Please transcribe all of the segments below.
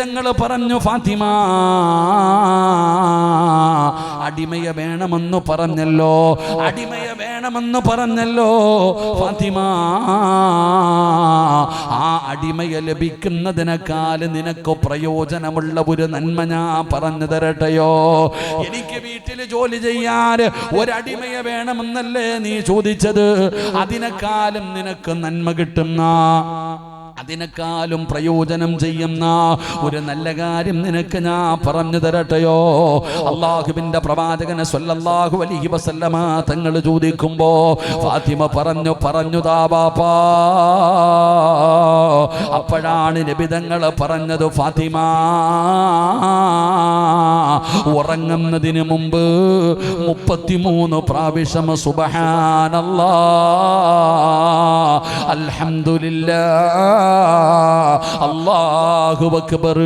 നബിതങ്ങൾ പറഞ്ഞു, ഫാത്തിമ അടിമയെ വേണമെന്ന് പറഞ്ഞല്ലോ, അടിമയെ വേണമെന്ന് പറഞ്ഞല്ലോ ഫാത്തിമ. ആ അടിമയെ ലഭിക്കുന്നതിനേക്കാൾ നിനക്ക് പ്രയോജനമുള്ള ഒരു നന്മ ഞാൻ പറഞ്ഞു തരട്ടെയോ? എനിക്ക് വീട്ടിൽ ജോലി ചെയ്യാൻ ഒരടിമയെ വേണമെന്നല്ലേ നീ ചോദിച്ചത്? അതിനേക്കാളും നിനക്ക് നന്മ കിട്ടുന്ന, അതിനേക്കാളും പ്രയോജനം ചെയ്യുന്ന ഒരു നല്ല കാര്യം നിനക്ക് ഞാൻ പറഞ്ഞു തരട്ടെയോ? അള്ളാഹുവിന്റെ പ്രവാചകൻ സ്വല്ലല്ലാഹു അലൈഹി വസല്ലമ തങ്ങൾ ചോദിക്കുമ്പോ ഫാത്തിമ പറഞ്ഞുതാ ബാപ്പാ. അപ്പോഴാണ് നബിതങ്ങൾ പറഞ്ഞത്, ഫാത്തിമ ഉറങ്ങുന്നതിന് മുമ്പ് 33 പ്രാവശ്യം സുബ്ഹാനല്ലാഹ്, അൽഹംദുലില്ലാഹ്, അല്ലാഹു അക്ബർ,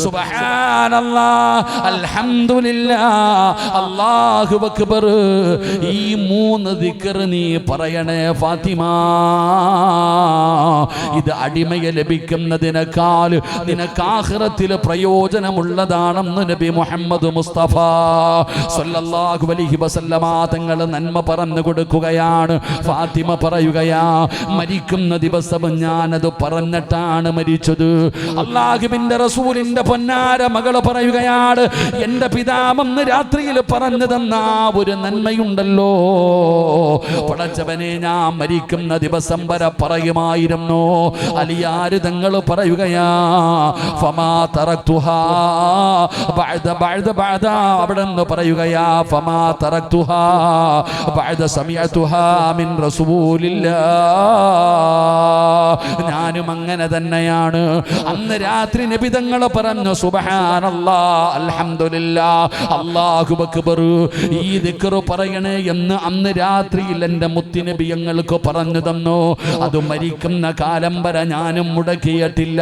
സുബ്ഹാനല്ലാഹ്, അൽഹംദുലില്ലാഹ്, അല്ലാഹു അക്ബർ, ഈ 3 ദിക്ർ നീ പറയണേ ഫാത്തിമ. ഇത് അടിമയെ ലഭിക്കുന്നതിനേക്കാൾ നിനക്ക് ആഖിറത്തിൽ പ്രയോജനമുള്ളതാണെന്ന് നബി മുഹമ്മദ് മുസ്തഫ സ്വല്ലല്ലാഹു അലൈഹി വസല്ലമ തങ്ങൾ നന്മ പറഞ്ഞു കൊടുക്കുകയാണ്. ഫാത്തിമ പറയുകയാ, മരിക്കുന്ന ദിവസം ഞാനത് പറഞ്ഞിട്ടാണ് മരിച്ചത്. അല്ലാഹുവിന്റെ റസൂലിന്റെ പൊന്നാര മകൾ പറയുകയാണ്, എന്റെ പിതാവെന്ന് രാത്രിയിൽ പറഞ്ഞു തന്ന ഒരു നന്മയുണ്ടല്ലോ, പടച്ചവനെ ഞാൻ മരിക്കുന്ന ദിവസം വരെ പറയുമായിരുന്നു. അലിയാര് തങ്ങൾ പറയുകയാ, ഫമാ തറക്തുഹാ ബഅദ അവിടെ നിന്ന് പറയുകയാ, ഫമാ തറക്തുഹാ ബഅദ സമിഅതുഹാ മിൻ റസൂലില്ലാഹ്. ഞാനും അങ്ങനെ തന്നെയാണ്. അന്ന് രാത്രി നബി തങ്ങൾ പറഞ്ഞു, സുബ്ഹാനല്ലാഹ്, അൽഹംദുലില്ലാഹ്, അല്ലാഹു അക്ബർ, ഈ ദിക്ർ പറയണേ എന്ന് അന്ന് രാത്രിയിൽ എൻ്റെ മുത്തുനബി ഞങ്ങൾക്ക് പറഞ്ഞു തന്നു. അത് മരിക്കുന്ന കാലം വരെ ഞാനും മുടക്കിയിട്ടില്ല.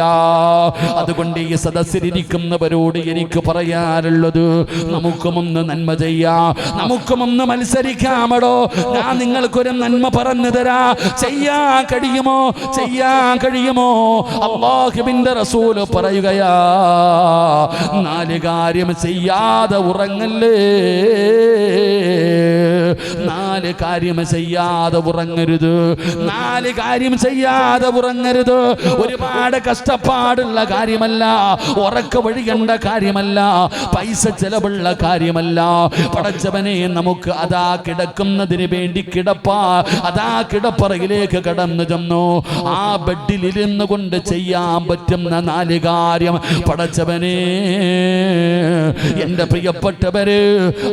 അതുകൊണ്ട് ഈ സദസ്സിലിരിക്കുന്നവരോട് എനിക്ക് പറയാനുള്ളത്, നമുക്കുമൊന്ന് നന്മ ചെയ്യാം, നമുക്കുമൊന്ന് മത്സരിക്കാമടോ. ഞാൻ നിങ്ങൾക്കൊരു നന്മ പറഞ്ഞു തരാ, ചെയ്യാൻ കഴിയുമോ? ചെയ്യാൻ കഴിയുമോ? അല്ലാഹുവിന്റെ റസൂൽ പറയുകയാ, 4 കാര്യം ചെയ്യാതെ ഉറങ്ങല്ലേ, 4 കാര്യം ചെയ്യാതെ ഉറങ്ങരുത്, 4 കാര്യം ചെയ്യാതെ ഉറങ്ങരുത്. ഒരുപാട് കഷ്ടപ്പാടുള്ള കാര്യമല്ല, ഉറക്ക വഴിയേണ്ട കാര്യമല്ല, പൈസ ചെലവുള്ള കാര്യമല്ല. പടച്ചവനെ നമുക്ക് അതാ കിടക്കുന്നതിന് വേണ്ടി അതാ കിടപ്പറയിലേക്ക് കടന്നു ചെന്നു. ആ ബെഡിലിരുന്ന് കൊണ്ട് ചെയ്യാൻ പറ്റുന്ന 4 കാര്യം പടച്ചവനെ, എന്റെ പ്രിയപ്പെട്ടവര്,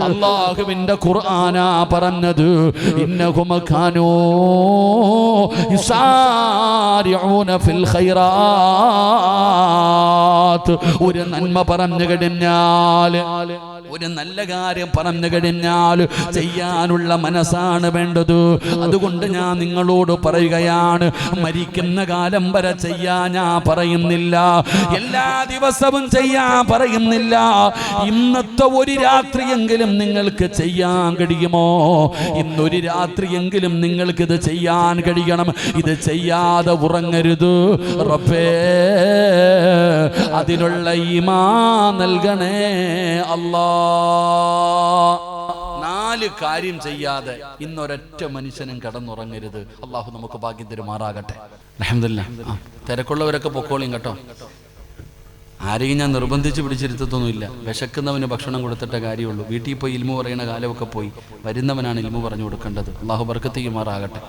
അല്ലാഹുവിന്റെ ഖുർആനാ പറഞ്ഞത്, ഇന്നഹും കാനൂ യുസാരിഊന ഫിൽ ഖൈറാത്ത്. ഒരു നന്മ പറഞ്ഞു കഴിഞ്ഞാൽ, ഒരു നല്ല കാര്യം പറഞ്ഞു കഴിഞ്ഞാൽ ചെയ്യാനുള്ള മനസ്സാണ് വേണ്ടത്. അതുകൊണ്ട് ഞാൻ നിങ്ങളോട് പറയുകയാണ്, മരിക്കുന്ന കാലം വരെ ചെയ്യാൻ ഞാൻ പറയുന്നില്ല, എല്ലാ ദിവസവും ചെയ്യാൻ പറയുന്നില്ല. ഇന്നത്തെ ഒരു രാത്രിയെങ്കിലും നിങ്ങൾക്ക് ചെയ്യാൻ കഴിയുമോ? ഇന്നൊരു രാത്രിയെങ്കിലും നിങ്ങൾക്ക് ഇത് ചെയ്യാൻ കഴിയണം. ഇത് ചെയ്യാതെ ഉറങ്ങരുത്. റബ്ബേ, അതിനുള്ള ഈമാൻ നൽകണേ അല്ലാ. 4 കാര്യം ചെയ്യാതെ ഇന്നൊരൊറ്റ മനുഷ്യനും കടന്നുറങ്ങരുത്. അള്ളാഹു നമുക്ക് ഭാഗ്യം തരുമാറാകട്ടെ. അൽഹംദുലില്ലാഹ്. തിരക്കുള്ളവരൊക്കെ പൊക്കോളിയും കേട്ടോ. ആരെയും ഞാൻ നിർബന്ധിച്ച് പിടിച്ചിരുത്തൊന്നുമില്ല. വിശക്കുന്നവന് ഭക്ഷണം കൊടുത്തിട്ട കാര്യമുള്ളൂ. വീട്ടിൽ പോയി ഇൽമു പറയുന്ന കാലമൊക്കെ പോയി. വരുന്നവനാണ് ഇൽമു പറഞ്ഞു കൊടുക്കേണ്ടത്. അള്ളാഹു ബർക്കത്ത് ചെയ്യുമാറാകട്ടെ.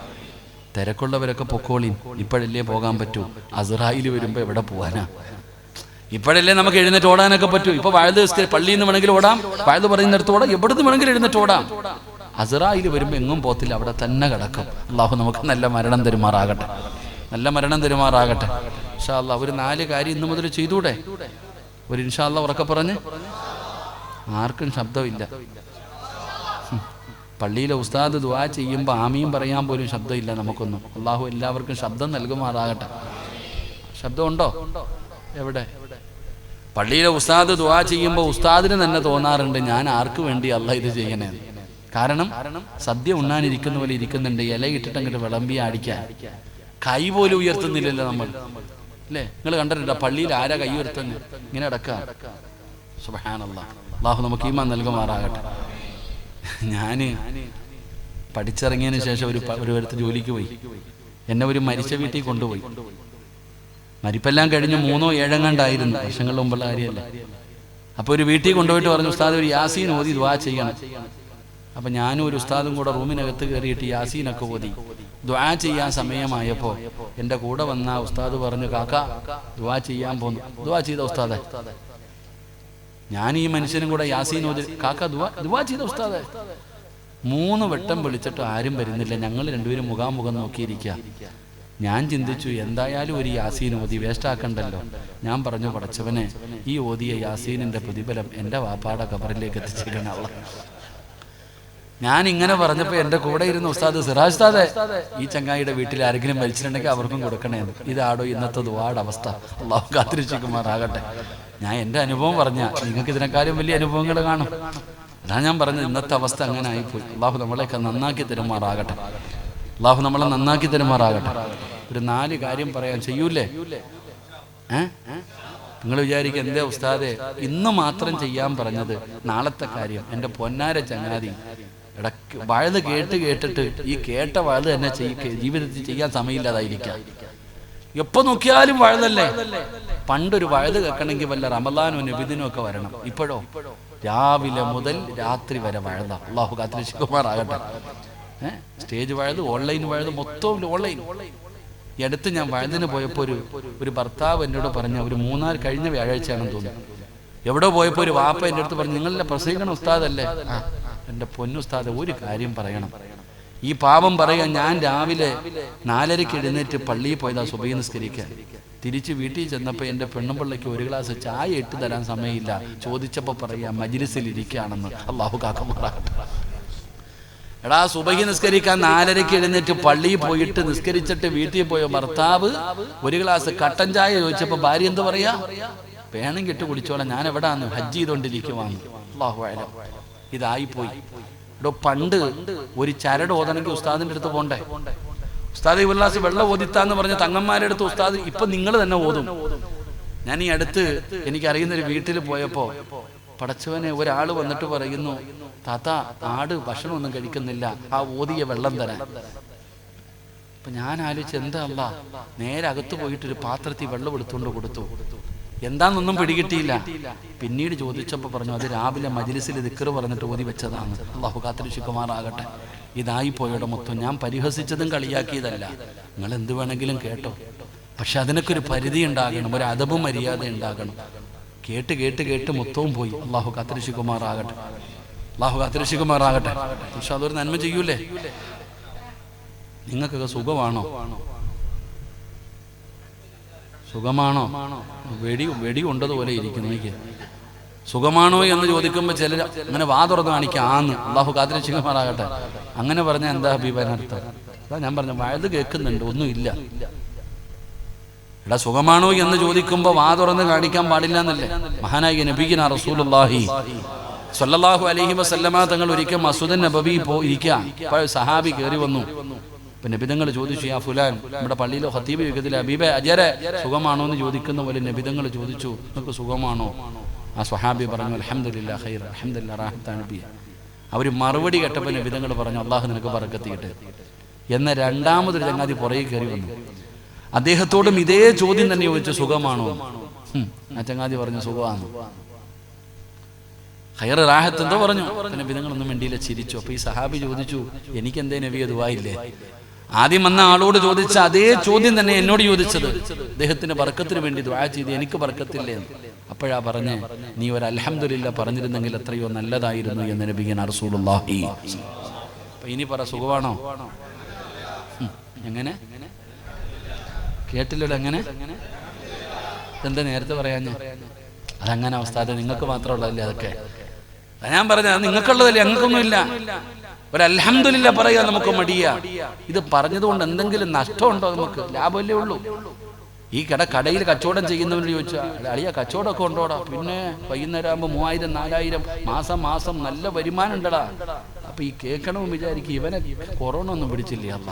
തിരക്കുള്ളവരൊക്കെ പൊക്കോളിയും. ഇപ്പോഴല്ലേ പോകാൻ പറ്റൂ. അസ്റായിൽ വരുമ്പോൾ എവിടെ പോകാനാ? ഇപ്പോഴല്ലേ നമുക്ക് എഴുന്നേറ്റ് ഓടാനൊക്കെ പറ്റൂ. ഇപ്പൊ വഴുത് പള്ളിയിൽ നിന്ന് വേണമെങ്കിൽ ഓടാം, വഴുത് പറയുന്നിടത്ത് ഓടാം, എവിടുന്ന് വേണമെങ്കിലും എഴുന്നേറ്റ് ഓടാം. അസ്റായിൽ വരുമ്പോൾ എങ്ങും പോത്തില്ല, അവിടെ തന്നെ കിടക്കും. അള്ളാഹു നമുക്ക് നല്ല മരണം തരുമാറാകട്ടെ, നല്ല മരണം തരുമാറാകട്ടെ. ഇൻഷാ അല്ലാഹ് ഒരു 4 കാര്യം ഇന്നു മുതൽ ചെയ്തൂടെ? ഒരു ഇൻഷാ അല്ലാഹ് ഉറക്കെ പറഞ്ഞ്. ആർക്കും ശബ്ദമില്ല. പള്ളിയിലെ ഉസ്താദ് ദുആ ചെയ്യുമ്പോൾ ആമീൻ പറയാൻ പോലും ശബ്ദമില്ല നമുക്കൊന്നും. അള്ളാഹു എല്ലാവർക്കും ശബ്ദം നൽകുമാറാകട്ടെ. ശബ്ദമുണ്ടോ? എവിടെ? പള്ളിയിലെ ഉസ്താദ് ദുആ ചെയ്യുമ്പോൾ ഉസ്താദിന് തന്നെ തോന്നാറുണ്ട്, ഞാൻ ആർക്ക് വേണ്ടി അല്ലാഹ് ഇത് ചെയ്യണേ. കാരണം സദ്യ ഉണ്ണാനിരിക്കുന്ന പോലെ ഇരിക്കുന്നുണ്ട്, ഇല ഇട്ടിട്ട് അങ്ങോട്ട് വിളമ്പി അടിക്കാൻ. കൈ പോലും ഉയർത്തുന്നില്ലല്ലോ നമ്മൾ. അല്ലേ? നിങ്ങൾ കണ്ടിട്ടുണ്ടോ പള്ളിയിൽ ആരാ കൈ ഉയർത്തുന്നത്? ഇങ്ങനെ അടക്കുക. സുബ്ഹാനല്ലാഹ്. അല്ലാഹു നമുക്ക് ഈമാൻ നൽകുമാറാകട്ടെ. ഞാൻ പഠിച്ചിറങ്ങിയതിന് ശേഷം ഒരു ജോലിക്ക് പോയി. എന്നെ ഒരു മരിച്ച വീട്ടിൽ കൊണ്ടുപോയി. മരിപ്പെല്ലാം കഴിഞ്ഞ് 3 or 7 കണ്ടായിരുന്നു, വർഷങ്ങളുടെ മുമ്പുള്ള കാര്യമല്ല. അപ്പോൾ ഒരു വീട്ടിൽ കൊണ്ടുപോയിട്ട് പറഞ്ഞു, ഉസ്താദ് ഒരു യാസീൻ ഓതി ദുആ ചെയ്യണം. അപ്പം ഞാനും ഒരു ഉസ്താദും കൂടെ റൂമിനകത്ത് കയറിയിട്ട് യാസീനൊക്കെ ഓതി ദുആ ചെയ്യാൻ സമയമായപ്പോൾ എൻ്റെ കൂടെ വന്ന ഉസ്താദ് പറഞ്ഞു, കാക്ക ദുആ ചെയ്യാൻ പോന്നു. ദുആ ചെയ്ത ഉസ്താദെ. ഞാൻ ഈ മനുഷ്യനും കൂടെ യാസീൻ ഓതി, കാക്ക ദുആ ചെയ്ത ഉസ്താദെ. 3 വട്ടം വിളിച്ചിട്ട് ആരും വരുന്നില്ല. ഞങ്ങൾ രണ്ടുപേരും മുഖാമുഖം നോക്കിയിരിക്കുക. ഞാൻ ചിന്തിച്ചു, എന്തായാലും ഒരു യാസീൻ ഓതി വേസ്റ്റ് ആക്കണ്ടല്ലോ. ഞാൻ പറഞ്ഞു, പടച്ചവനെ, ഈ ഓതിയ യാസീനിന്റെ പ്രതിഫലം എൻ്റെ വാപ്പാടെ ഖബറിലേക്ക് എത്തിച്ചിരിക്കണം അല്ലാഹ്. ഞാൻ ഇങ്ങനെ പറഞ്ഞപ്പോൾ എൻ്റെ കൂടെ ഇരുന്ന ഉസ്താദ്, സിറാജ് ഉസ്താദേ, ഈ ചങ്ങായിയുടെ വീട്ടിൽ ആരെങ്കിലും മരിച്ചിട്ടുണ്ടെങ്കിൽ അവർക്കും കൊടുക്കണേ. ഇതാടോ ഇന്നത്തെ ദുആയുടെ അവസ്ഥ. അല്ലാഹു കാത്തിരക്ഷിക്കുമാറാകട്ടെ. ഞാൻ എൻ്റെ അനുഭവം പറഞ്ഞ, നിങ്ങൾക്ക് ഇതിനെക്കാളും വലിയ അനുഭവങ്ങൾ കാണും. അതാ ഞാൻ പറഞ്ഞത്, ഇന്നത്തെ അവസ്ഥ അങ്ങനെ ആയിപ്പോയി. അല്ലാഹു നമ്മളെയൊക്കെ നന്നാക്കി തരുമാറാകട്ടെ. അല്ലാഹു നമ്മളെ നന്നാക്കി തരുമാറാകട്ടെ. ഒരു 4 കാര്യം പറയാൻ ചെയ്യൂലേ? നിങ്ങൾ വിചാരിക്കുക, എന്തേ ഉസ്താദെ ഇന്ന് മാത്രം ചെയ്യാൻ പറഞ്ഞത്? നാളത്തെ കാര്യം. എൻ്റെ പൊന്നാര ചങ്ങാതി, ഇടയ്ക്ക് വഴുത് കേട്ടിട്ട് ഈ കേട്ട വഴുത് തന്നെ ജീവിതത്തിൽ ചെയ്യാൻ സമയമില്ലാതായിരിക്കാം. എപ്പോ നോക്കിയാലും വഴുതല്ലേ. പണ്ടൊരു വഴുത് കേൾക്കണമെങ്കിൽ വല്ല റമദാനോ നബിദിനോ ഒക്കെ വരണം. ഇപ്പോഴോ രാവിലെ മുതൽ രാത്രി വരെ വഴുത. അല്ലാഹു കാത്തിരക്ഷിക്കുമാറാകട്ടെ. സ്റ്റേജ് വഴുത്, ഓൺലൈൻ വഴുത്, മൊത്തം ഓൺലൈൻ. ഈ അടുത്ത് ഞാൻ വഴുതിന് പോയപ്പോൾ ഒരു ഭർത്താവ് എന്നോട് പറഞ്ഞ, ഒരു 3 കഴിഞ്ഞ വ്യാഴാഴ്ചയാണെന്ന് തോന്നുന്നു, എവിടെ പോയപ്പോൾ ഒരു വാപ്പ എൻ്റെ അടുത്ത് പറഞ്ഞു, നിങ്ങളുടെ പ്രസംഗിക്കണ ഉസ്താദല്ലേ? എൻ്റെ പൊന്നുസ്താദ്, ഒരു കാര്യം പറയണം. ഈ പാവം പറയാൻ, ഞാൻ രാവിലെ 4:30 എഴുന്നേറ്റ് പള്ളിയിൽ പോയതാ സുബഹി നിസ്കരിക്കാൻ. തിരിച്ച് വീട്ടിൽ ചെന്നപ്പോൾ എൻ്റെ പെണ്ണുപിള്ളയ്ക്ക് 1 ഗ്ലാസ് ചായ ഇട്ട് തരാൻ സമയമില്ല. ചോദിച്ചപ്പോൾ പറയാ മജ്ലിസിൽ ഇരിക്കുകയാണെന്ന്. അല്ലാഹു കാക്കുമാറാകട്ടെ. എടാ, സുബഹി നിസ്കരിക്കാൻ 4:30 എഴുന്നേറ്റ് പള്ളിയിൽ പോയിട്ട് നിസ്കരിച്ചിട്ട് വീട്ടിൽ പോയ ഭർത്താവ് 1 ഗ്ലാസ് കട്ടൻ ചായ ചോദിച്ചപ്പോൾ ഭാര്യ എന്ത് പറയാ? വേണം കിട്ട് കുടിച്ചോളാം, ഞാൻ എവിടാന്ന് ഹജ്ജ് ചെയ്തോണ്ടിരിക്കുവാന്ന്. അല്ലാഹു അഅലം. ഇതായിപ്പോയി. ഇവിടെ പണ്ട് ഒരു ചരട് ഓതണമെങ്കിൽ ഉസ്താദിന്റെ അടുത്ത് പോണ്ടേ? ഉസ്താദ് ഒരു ഗ്ലാസ് വെള്ളം ഓതിത്താന്ന് പറഞ്ഞ തങ്ങന്മാരുടെ അടുത്ത് ഉസ്താദ് ഇപ്പൊ നിങ്ങൾ തന്നെ ഓതും. ഞാൻ ഈ അടുത്ത് എനിക്കറിയുന്നൊരു വീട്ടിൽ പോയപ്പോ, പടച്ചവനെ, ഒരാൾ വന്നിട്ട് പറയുന്നു, താത്ത ആട് ഭക്ഷണമൊന്നും കഴിക്കുന്നില്ല, ആ ഓതിയ വെള്ളം തരാൻ. അപ്പൊ ഞാൻ ആലോചിച്ച്, എന്താ അല്ലാ, നേരെ അകത്ത് പോയിട്ടൊരു പാത്രത്തിൽ വെള്ളം എടുത്തുകൊണ്ട് കൊടുത്തു. എന്താന്നൊന്നും പിടികിട്ടിയില്ല. പിന്നീട് ചോദിച്ചപ്പോൾ പറഞ്ഞു, അത് രാവിലെ മജ്ലിസിൽ ദിക്ർ പറഞ്ഞിട്ട് ഓതി വെച്ചതാണ്. അല്ലാഹു കാത്തിരക്ഷിക്കുമാറാകട്ടെ. ഇതായിപ്പോയുടെ മൊത്തം. ഞാൻ പരിഹസിച്ചതും കളിയാക്കിയതല്ല. നിങ്ങൾ എന്ത് വേണമെങ്കിലും കേട്ടോ, പക്ഷെ അതിനൊക്കെ ഒരു പരിധി ഉണ്ടാകണം, ഒരു അദബും മര്യാദ ഉണ്ടാകണം. കേട്ട് മൊത്തവും പോയി. അല്ലാഹു കാത്തിരക്ഷിക്കുമാറാകട്ടെ. അല്ലാഹു കാത്തിരക്ഷിക്കുമാറാകട്ടെ. പക്ഷെ അതൊരു നന്മ ചെയ്യൂലേ? നിങ്ങൾക്കൊക്കെ സുഖമാണോ? സുഖമാണോ? വെടി കൊണ്ടതുപോലെ ഇരിക്കുന്നു. എനിക്ക് സുഖമാണോ എന്ന് ചോദിക്കുമ്പോൾ ചിലർ അങ്ങനെ വാ തുറന്ന് കാണിക്കാം, ആന്ന്. അല്ലാഹു കാത്തിരക്ഷിക്കുമാറാകട്ടെ. അങ്ങനെ പറഞ്ഞാൽ എന്താ അഭിപ്രായർത്ഥം? അതാ ഞാൻ പറഞ്ഞു, വഴുത് കേൾക്കുന്നുണ്ട്, ഒന്നുമില്ല. എടാ, സുഖമാണോ എന്ന് ചോദിക്കുമ്പോൾ വാ തുറന്ന് കാണിക്കാൻ പാടില്ല എന്നല്ലേ മഹാനായ നബിയുനാ റസൂലുള്ളാഹി സ്വല്ലല്ലാഹു അലൈഹി വസല്ലമ തങ്ങൾ ഒരിക്കൽ മസ്ജിദുൻ നബവി ഇരിക്കുക. അപ്പോൾ സഹാബി കയറി വന്നു. അപ്പൊ നബിതങ്ങൾ ചോദിച്ചു, യാ ഫുലാൻ, നമ്മുടെ പള്ളിയിലെ ഖതീബ് യുഗത്തിലെ ഹബീബെ അജരെ സുഖമാണോ എന്ന് ചോദിക്കുന്ന പോലെ നബിതങ്ങൾ ചോദിച്ചു, നിങ്ങൾക്ക് സുഖമാണോ? ആ സ്വഹാബി പറഞ്ഞു, അൽഹംദുലില്ലാ ഖൈർ, അൽഹംദുലില്ലാ റാഹത്താണ് നബി. അവർ മറുപടി കേട്ടപ്പോൾ നബിതങ്ങൾ പറഞ്ഞു, അല്ലാഹു നിനക്ക് ബറക്കത്ത് ചെയ്യട്ടെ. എന്ന രണ്ടാമതൊരു ചങ്ങാതി പുറകെ കയറി വന്നു. അദ്ദേഹത്തോടും ഇതേ ചോദ്യം തന്നെ ചോദിച്ചു, സുഖമാണോ? ആ ചങ്ങാതി പറഞ്ഞു, സുഖമാണ്. ഖൈർ റാഹത്ത് എന്തോ പറഞ്ഞു. നബിതങ്ങളൊന്നും വേണ്ടിയില്ല, ചിരിച്ചു. അപ്പൊ ഈ സഹാബി ചോദിച്ചു, എനിക്കെന്തേ നബിയെ ദുആയില്ലേ? ആദ്യം വന്ന ആളോട് ചോദിച്ച അതേ ചോദ്യം തന്നെ എന്നോട് ചോദിച്ചത്. അദ്ദേഹത്തിന് ബർക്കത്തിന് വേണ്ടി ദുആ ചെയ്ത് എനിക്ക് ബർക്കത്തില്ലേ? അപ്പോഴാ പറഞ്ഞേ, നീ ഒരു അൽഹംദുലില്ലാ പറഞ്ഞിരുന്നെങ്കിൽ എത്രയോ നല്ലതായിരുന്നു എന്ന് നബിയുനാ റസൂലുള്ളാഹി. അപ്പൊ ഇനി പറ, സുഖമാണോ? എങ്ങനെ കേട്ടില്ലല്ലോ? എങ്ങനെ? എന്താ നേരത്തെ പറയാഞ്ഞ? അതങ്ങനെ അവസ്ഥ, നിങ്ങൾക്ക് മാത്രമുള്ളതല്ലേ അതൊക്കെ? ഞാൻ പറഞ്ഞത് നിങ്ങൾക്കുള്ളതല്ലേ, ഞങ്ങൾക്കൊന്നുമില്ല. ഒരു അൽഹംദുലില്ലാ പറയാ നമുക്ക് മടിയാ. ഇത് പറഞ്ഞതുകൊണ്ട് എന്തെങ്കിലും നഷ്ടമുണ്ടോ? നമുക്ക് ലാഭമല്ലേ ഉള്ളൂ. ഈ കടയിൽ കച്ചവടം ചെയ്യുന്നവരോട് ചോദിച്ചാൽ, അളിയ കച്ചവടമൊക്കെ ഉണ്ടോടാ? പിന്നെ വൈകുന്നേരം ആകുമ്പോൾ 3000 4000 മാസം നല്ല വരുമാനം ഉണ്ടടാ. അപ്പൊ ഈ കേൾക്കണമെന്ന് വിചാരിക്കും, ഇവനെ കൊറോണ ഒന്നും പിടിച്ചില്ലേ? അല്ല,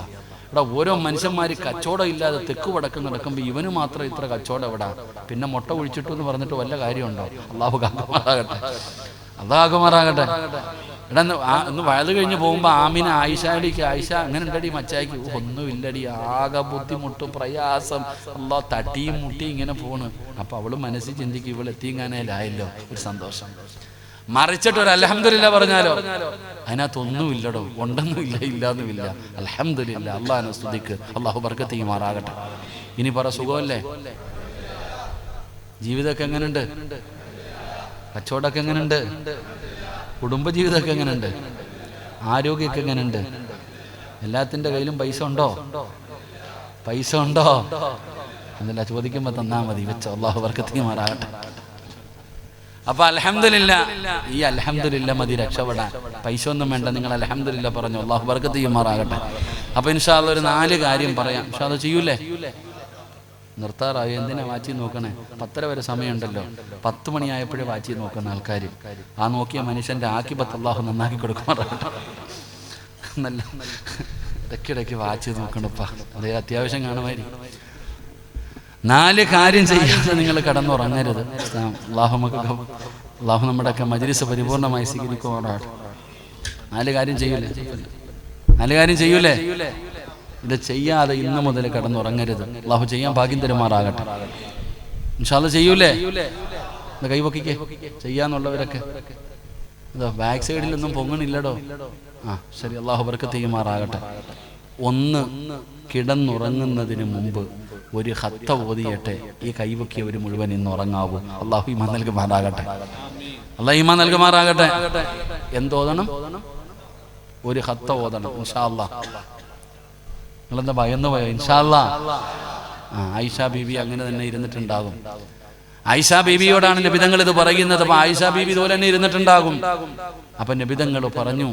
ഇവിടെ ഓരോ മനുഷ്യന്മാർ കച്ചവടം ഇല്ലാതെ തെക്ക് വടക്ക് നടക്കുമ്പോൾ ഇവന് മാത്രം ഇത്ര കച്ചവടം എവിടാ? പിന്നെ മുട്ട ഒഴിച്ചിട്ടു എന്ന് പറഞ്ഞിട്ട് വല്ല കാര്യമുണ്ടോ? അള്ളാഹു കാക്കുമാറാകട്ടെ, അള്ളാഹുമാറാകട്ടെ. എടാ ഒന്ന് വയത് കഴിഞ്ഞ് പോകുമ്പോൾ ആമിന ആയിഷാടിക്ക്, ആയിഷ അങ്ങനെ ഉണ്ടടി മച്ചായിക്ക്, ഒന്നുമില്ലടി, ആകെ ബുദ്ധിമുട്ടും പ്രയാസം, അള്ളാഹ് തട്ടിയും മുട്ടിയും ഇങ്ങനെ പോണ്. അപ്പം അവള് മനസ്സിൽ ചിന്തിക്കും ഇവൾ എത്തിങ്ങാനേലായല്ലോ, ഒരു സന്തോഷം. മറിച്ചിട്ട് ഒരു അൽഹംദുലില്ലാ പറഞ്ഞാലോ അതിനകത്തൊന്നുമില്ലടോ, ഉണ്ടെന്നുമില്ല, ഇല്ലാന്നുമില്ല. അൽഹംദുലില്ലാ, അള്ളാഹിനെ സ്തുതിക്ക്, അള്ളാഹു ബർക്കത്ത് ചെയ്യുമാറാകട്ടെ. ഇനി പറ, സുഖമല്ലേ? ജീവിതമൊക്കെ എങ്ങനെയുണ്ട്? കച്ചവടമൊക്കെ എങ്ങനെയുണ്ട്? കുടുംബജീവിതമൊക്കെ എങ്ങനെയുണ്ട്? ആരോഗ്യമൊക്കെ എങ്ങനെയുണ്ട്? എല്ലാത്തിൻ്റെ കയ്യിലും പൈസ ഉണ്ടോ? പൈസ ഉണ്ടോ? എന്നല്ല ചോദിക്കുമ്പോൾ തന്നാൽ മതി, വെച്ചോ, അള്ളാഹു ബർക്കത്ത് ചെയ്യുമാറാകട്ടെ. അപ്പൊ അൽഹംദുലില്ലാ, ഈ അൽഹംദുലില്ലാ മതി രക്ഷപ്പെടാൻ. പൈസ ഒന്നും വേണ്ട, നിങ്ങൾ അൽഹംദുലില്ലാ പറഞ്ഞു, അള്ളാഹു ബർക്കത്ത് ചെയ്യുമാറാകട്ടെ. അപ്പൊ ഇൻഷാ അല്ലാഹ് ഒരു 4 കാര്യം പറയാം. ഇൻഷാ അല്ലാഹ് ചെയ്യൂലേ? നിർത്താറായോ? എന്തിനാ വാച്ചി നോക്കണേ? 10:30 വരെ സമയമുണ്ടല്ലോ. 10 മണിയായപ്പോഴേ വാച്ചി നോക്കുന്ന ആൾക്കാർ, ആ നോക്കിയ മനുഷ്യന്റെ ആക്കിബത്ത് അള്ളാഹു നന്നാക്കി കൊടുക്കുമാറാകട്ടെ. നല്ല ഇടയ്ക്കിടയ്ക്ക് വാച്ച് നോക്കണപ്പാ, അതേ അത്യാവശ്യം കാണുമായിരിക്കും. 4 കാര്യം ചെയ്യാതെ നിങ്ങൾ കടന്നുറങ്ങരുത്. അള്ളാഹു നമ്മുടെയൊക്കെ മജ്‌ലിസ് പരിപൂർണമായി സ്വീകരിക്കുമാറാകട്ടെ. 4 കാര്യം ചെയ്യൂലേ? 4 കാര്യം ചെയ്യൂലേ? ഇത് ചെയ്യാതെ ഇന്ന് മുതൽ കടന്നുറങ്ങരുത്. അള്ളാഹു ചെയ്യാൻ ഭാഗ്യം തരുമാറാകട്ടെ. ഇൻഷാ അല്ലാഹ് ചെയ്യൂലേ? കൈപൊക്കിക്കേ, ചെയ്യാന്നുള്ളവരൊക്കെ. ഇതാ ബാക്ക് സൈഡിലൊന്നും പൊങ്ങണില്ലടോ. ആ ശരി, അള്ളാഹു ബർക്കത്ത് ചെയ്യുമാറാകട്ടെ. 1, കിടന്നുറങ്ങുന്നതിന് മുമ്പ് ഒരു ഖത്ത ഓതിയട്ടെ. ഈ കൈവക്കിയവർ മുഴുവൻ ഇന്ന് ഉറങ്ങാവൂ. അള്ളാഹു ഈമാൻ നൽകുമാറാകട്ടെ, അള്ളാഹു ഈമാൻ നൽകുമാറാകട്ടെ. എന്തോതണം? ഒരു ഖത്ത ഓതണം ഇൻഷാ അല്ലാഹ്. നിങ്ങളെന്താ ഭയന്ന് പോയോ? ഇൻഷാ അല്ലാഹ്. ആയിഷ ബീബി അങ്ങനെ തന്നെ ഇരുന്നിട്ടുണ്ടാകും. ആയിഷ ബീബിയോടാണ് നബിതങ്ങൾ ഇത് പറയുന്നത്. അപ്പൊ ആയിഷ ബീബി ഇതുപോലെ തന്നെ ഇരുന്നിട്ടുണ്ടാകും. അപ്പൊ നബിതങ്ങൾ പറഞ്ഞു,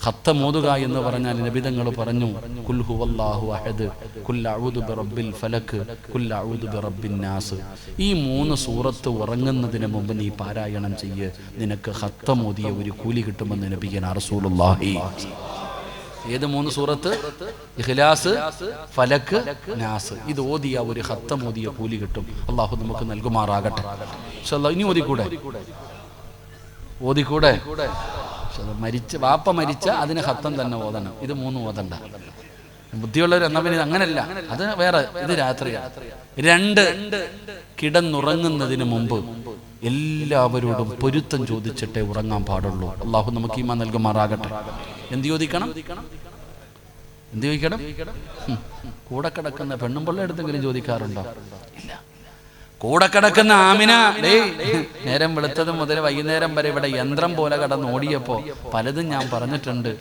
ഖത്തം ഓതുക എന്ന് പറഞ്ഞാൽ നബിതങ്ങൾ പറഞ്ഞു, ഖുൽ ഹുവല്ലാഹു അഹദ്, ഖുൽ അഊദു ബിറബ്ബിൽ ഫലക്, ഖുൽ അഊദു ബിറബ്ബിൻ നാസ്. ഈ 3 സൂറത്ത് ഉറങ്ങുന്നതിന് മുമ്പ് നീ പാരായണം ചെയ്യ്, നിനക്ക് ഖത്തം ഓതിയ ഒരു കൂലി കിട്ടുമെന്ന് നബിയനാ റസൂലുള്ളാഹി. ഏത് 3 സൂറത്ത്? ഇഖ്ലാസ്, ഫലക്, നാസ്. ഇത് ഓതിയ ഒരു ഖത്തം ഓതിയ കൂലി കിട്ടും. അള്ളാഹു നമുക്ക് നൽകുമാറാകട്ടെ. ഇൻഷാ അല്ലാഹ്. ഇനി ഓതിക്കൂടെ? മരിച്ച വാപ്പ മരിച്ച അതിന് ഖത്തം തന്നെ ഓതണം. ഇത് 3 ഓതണ്ട. ബുദ്ധിയുള്ളവർ എന്നാ പിന്നെ അങ്ങനല്ല, അത് വേറെ, ഇത് രാത്രിയാണ്. 2, കിടന്നുറങ്ങുന്നതിന് മുമ്പ് എല്ലാവരോടും പൊരുത്തം ചോദിച്ചിട്ടേ ഉറങ്ങാൻ പാടുള്ളൂ. അള്ളാഹു നമുക്ക് ഈമാൻ നൽകുമാറാകട്ടെ. എന്ത് ചോദിക്കണം? എന്ത് ചോദിക്കണം? കൂടെ കിടക്കുന്ന പെണ്ണും പിള്ള എടുത്തെങ്കിലും ചോദിക്കാറുണ്ടോ? ഇല്ല. കൂടെ കിടക്കുന്ന ആമിന, നേരം വെളുത്തത് മുതൽ വൈകുന്നേരം വരെ ഇവിടെ യന്ത്രം പോലെ കടന്ന് ഓടിയപ്പോ പലതും ഞാൻ പറഞ്ഞിട്ടുണ്ട്,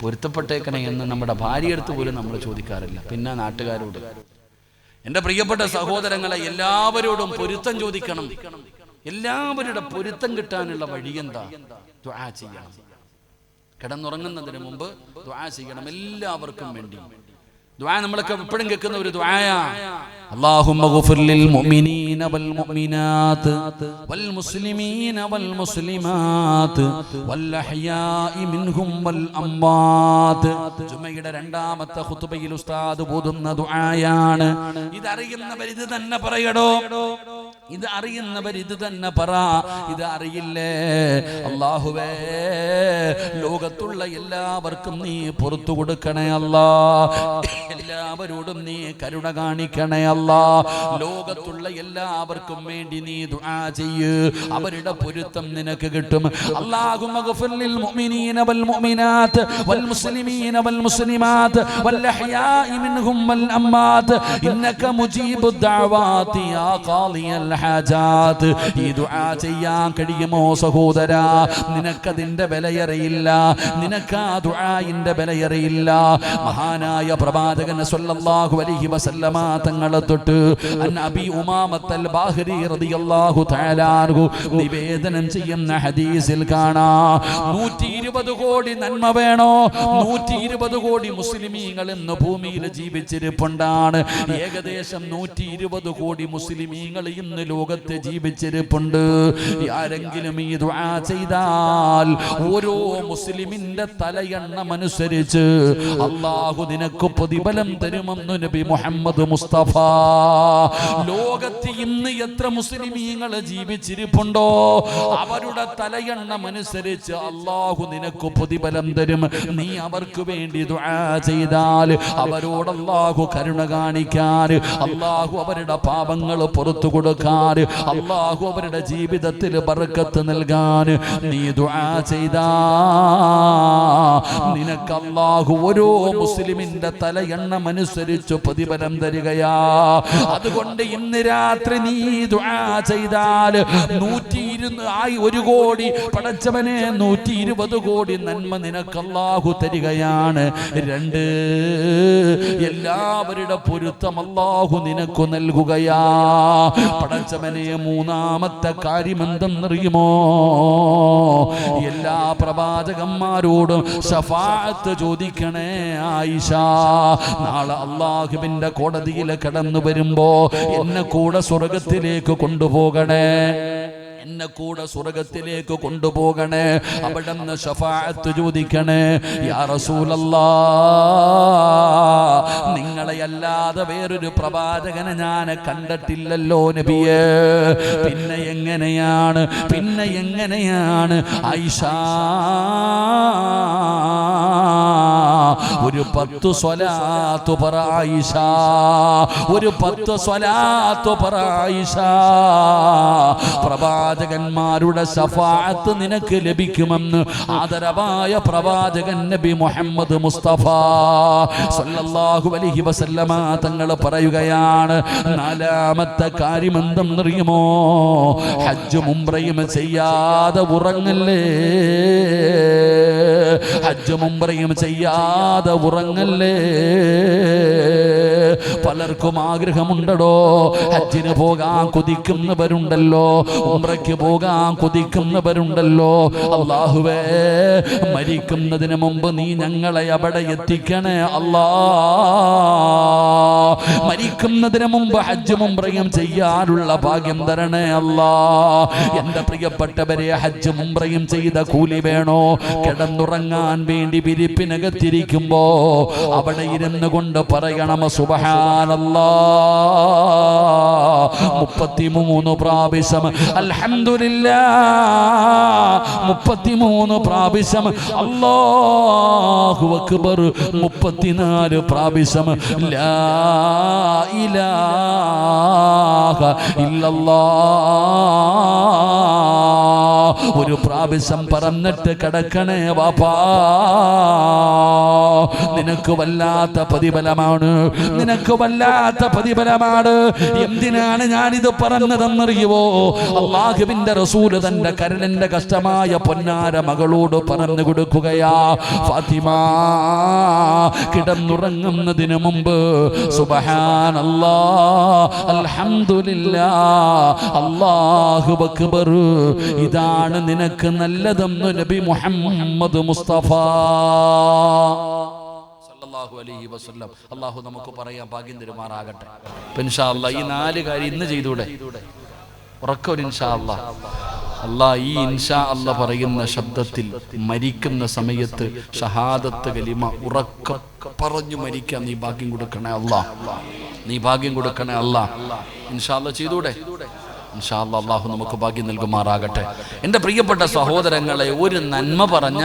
പൊരുത്തപ്പെട്ടേക്കണേ എന്ന് നമ്മുടെ ഭാര്യയെടുത്ത് പോലും നമ്മൾ ചോദിക്കാറില്ല. പിന്നെ നാട്ടുകാരോട്. എൻ്റെ പ്രിയപ്പെട്ട സഹോദരങ്ങളെ, എല്ലാവരോടും പൊരുത്തം ചോദിക്കണം. എല്ലാവരുടെ പൊരുത്തം കിട്ടാനുള്ള വഴിയെന്താ? ദുആ ചെയ്യണം. കിടന്നുറങ്ങുന്നതിന് മുമ്പ് ദുആ ചെയ്യണം, എല്ലാവർക്കും വേണ്ടി. ദുആ നമ്മളൊക്കെ എപ്പോഴും കേൾക്കുന്ന ഒരു ദുആയാ. اللهم اغفر للمؤمنين والمؤمنات والمسلمين والمسلمات والأحياء منهم والأموات. ജുമയുടെ 2ാമത്തെ ഖുതുബയിൽ ഉസ്താദ് ഓതുന്ന ദുആയാണ്. ഇതറിയുന്നവർ ഇത് തന്നെ പറയടോ. ഇത് അറിയുന്നവർ ഇത് തന്നെ പറ. ഇത് അറിയില്ലേ? അല്ലാഹുവേ, ലോകത്തുള്ള എല്ലാവർക്കും നീ പുറത്തു കൊടുക്കണേ അല്ലാ. എല്ലാവരോടും നീ കരുണ കാണിക്കണേ അല്ലാ. ലോകത്തുള്ള എല്ലാവർക്കും വേണ്ടി നീ ദുആ ചെയ്യ്, അവരുടെ പൊരുത്തം നിനക്ക് കിട്ടും. അല്ലാഹുമ്മ ഗ്ഫിർ ലിൽ മുഅ്മിനീന വൽ മുഅ്മിനാത്ത് വൽ മുസ്ലിമീന വൽ മുസ്ലിമാത്ത് വൽ അഹ്യാഇ മിൻഹും വൽ അമ്മാത്ത് ഇന്നക മുജീബുദ് ദഅവാതി യാ ഖാദിയൽ ഹാജാത്ത്. ഈ ദുആ ചെയ്യാൻ കഴിയുമോ സഹോദരാ? നിനക്കതിന്റെ വിലയറിയില്ല, നിനക്ക് ആ ദുആഇന്റെ വിലയറിയില്ല. മഹാനായ പ്രവാചകൻ സ്വല്ലല്ലാഹു അലൈഹി വസല്ലമ തങ്ങളെ തൊട്ട് അബീ ഉമാമത്തൽ ബാഹിരി റളിയല്ലാഹു തആല അൻഹു നിവേദനം ചെയ്യുന്ന ഹദീസിൽ കാണാം 120 കോടി നന്മ വേണോ? 120 കോടി മുസ്ലിമീങ്ങൾ ഇന്ന് ഭൂമിയിൽ ജീവിച്ചിരിപ്പുണ്ടാണ്. ഏകദേശം 120 കോടി മുസ്ലിമീങ്ങൾ ഇന്ന് ലോകത്ത് ജീവിച്ചിരിപ്പുണ്ട്. ആരെങ്കിലും ഈ ദുആ ചെയ്താൽ ഓരോ മുസ്ലിമിന്റെ തലയെണ്ണമനുസരിച്ച് അല്ലാഹു നിനക്ക് പ്രതിഫലം തരുമെന്ന് നബി മുഹമ്മദ് മുസ്തഫ. ലോകത്ത് ഇന്ന് എത്ര മുസ്ലിമീങ്ങൾ ജീവിച്ചിരിപ്പുണ്ടോ അവരുടെ തലയെണ്ണമനുസരിച്ച് അല്ലാഹു നിനക്ക് പ്രതിഫലം തരും. നീ അവർക്ക് വേണ്ടി ദുആ ചെയ്താൽ അവരോട് അല്ലാഹു കരുണ കാണിക്കാൻ, അല്ലാഹു അവരുടെ പാപങ്ങൾ പുറത്തു കൊടുക്കാൻ, അല്ലാഹു അവരുടെ ജീവിതത്തിൽ ബർക്കത്ത് നൽകാൻ നീ ദുആ ചെയ്താ നിനക്ക് അല്ലാഹു ഓരോ മുസ്ലിമിന്റെ തലയെണ്ണമനുസരിച്ച് പ്രതിഫലം തരികയാ. അതുകൊണ്ട് ഇന്ന് രാത്രി നീ ദുആ ചെയ്താൽ 120 കോടി പടച്ചവനെ 120 കോടി നന്മ നിനക്ക് അല്ലാഹു തരികയാണ്. 2 എല്ലാവരുടെ പൊരുത്തം അല്ലാഹു നിനക്ക് നൽകുകയാ. പടച്ചവനെ മൂന്നാമത്തെ കാര്യം എന്തെന്നറിയുമോ? എല്ലാ പ്രവാചകന്മാരോടും ശഫാഅത്ത് ചോദിക്കണേ ആയിഷ. നാളെ അല്ലാഹുവിന്റെ കോടതിയിൽ കടന്നു വരുമ്പോ എന്നെ കൂടെ സ്വർഗത്തിലേക്ക് കൊണ്ടുപോകണേ, എന്നെ കൂടെ സ്വർഗത്തിലേക്ക് കൊണ്ടുപോകണേ. അവിടെ നിന്ന് ശഫാഅത്ത് ചോദിക്കണേ. യാ റസൂലല്ലാഹ്, നിങ്ങളെ അല്ലാതെ വേറൊരു പ്രവാചകനെ ഞാൻ കണ്ടിട്ടില്ലല്ലോ നബിയേ. പിന്നെ എങ്ങനെയാണ് ആയിഷ ഒരു 10 സ്വലാത്ത് പറ ആയിഷ, ഒരു 10 സ്വലാത്ത് പറ ആയിഷ. പ്രവാചകന്മാരുടെ ശഫാഅത്ത് നിനക്ക് ലഭിക്കുമെന്ന് ആദരവായ പ്രവാചകൻ നബി മുഹമ്മദ് മുസ്തഫ സല്ലല്ലാഹു അലൈഹി വസല്ലമ തങ്ങൾ പറയുകയാണ്. 4ാമത്തെ കാര്യം എന്തെന്നറിയുമോ? ഹജ്ജും ഉംറയും ചെയ്യാതെ ഉറങ്ങല്ലേ, ഹജ്ജും ഉംറയും ചെയ്യാതെ ഉറങ്ങല്ലേ. പലർക്കും ആഗ്രഹമുണ്ടോ? ഹജ്ജിന് പോകാൻ കൊതിക്കുന്നവരുണ്ടല്ലോ, ഉംറയ്ക്ക് പോകാൻ കൊതിക്കുന്നവരുണ്ടല്ലോ. അല്ലാഹുവേ, മരിക്കുന്നതിന് മുമ്പ് നീ ഞങ്ങളെ അവിടെ എത്തിക്കണേ അല്ലാ. മരിക്കുന്നതിന് മുമ്പ് ഹജ്ജും ഉംറയും ചെയ്യാനുള്ള ഭാഗ്യം തരണേ അല്ലാ. എന്റെ പ്രിയപ്പെട്ടവരെ, ഹജ്ജും ഉംറയും ചെയ്ത കൂലി വേണോ? കിടന്നുറങ്ങാൻ വേണ്ടി വിരിപ്പിനകത്തിരിക്കുമ്പോ അവിടെ ഇരുന്ന് കൊണ്ട് പറയണം സുബ്ഹാനല്ലാഹ് 33 പ്രാവശ്യം, അൽഹംദുലില്ലാഹ് 33 പ്രാവശ്യം, അല്ലാഹു അക്ബർ 34 പ്രാവശ്യം, ലാ ഇലാഹ ഇല്ലല്ലാഹ് ഒരു പ്രാവശ്യം പറഞ്ഞിട്ട് കിടക്കണേ വാപ്പാ. നിനക്ക് വല്ലാത്ത പ്രതിഫലമാണ്, നിനക്ക് വല്ലാത്ത പ്രതിഫലമാണ്. എന്തിനാണ് ഞാനിത് പറഞ്ഞതെന്നറിയുവോ? അല്ലാഹുവിന്റെ റസൂൽ തന്റെ കരളിന്റെ കഷ്ടമായ പൊന്നാര മകളോട് പറഞ്ഞു കൊടുക്കുകയാ. ഫാത്തിമ കിടന്നുറങ്ങുന്നതിന് മുമ്പ് സുബ്ഹാനല്ലാഹ്, അൽഹംദുലില്ലാഹ്, അല്ലാഹു അക്ബർ, ഇതാണ് നിനക്ക് നല്ലതെന്ന് നബി മുഹമ്മദ് മുസ്തഫ സല്ലല്ലാഹു അലൈഹി വസല്ലം. അല്ലാഹു നമുക്ക് പറയാൻ ഭാഗ്യം തരുമാറാകട്ടെ. ഇൻഷാ അല്ലാഹ് ഈ 4 കാര്യം ഇന്ന് ചെയ്തൂടെ? ഉറക്കൊരു ഇൻഷാ അല്ലാഹ്. അല്ലാഹ് ഈ ഇൻഷാ അല്ലാഹ് പറയുന്ന ശബ്ദത്തിൽ മരിക്കുന്ന സമയത്ത് ഷഹാദത്ത് കലിമ ഉറക്ക പറഞ്ഞു മരിക്കാൻ നീ ഭാഗ്യം കൊടുക്കണേ അല്ലാഹ്, നീ ഭാഗ്യം കൊടുക്കണേ അല്ലാഹ്. ഇൻഷാ അല്ലാഹ് ചെയ്തൂടെ? ഇൻഷാ അല്ലാഹ് അല്ലാഹു നമുക്ക് ഭാഗ്യം നൽകുമാറാകട്ടെ. എൻ്റെ പ്രിയപ്പെട്ട സഹോദരങ്ങളെ, ഒരു നന്മ പറഞ്ഞ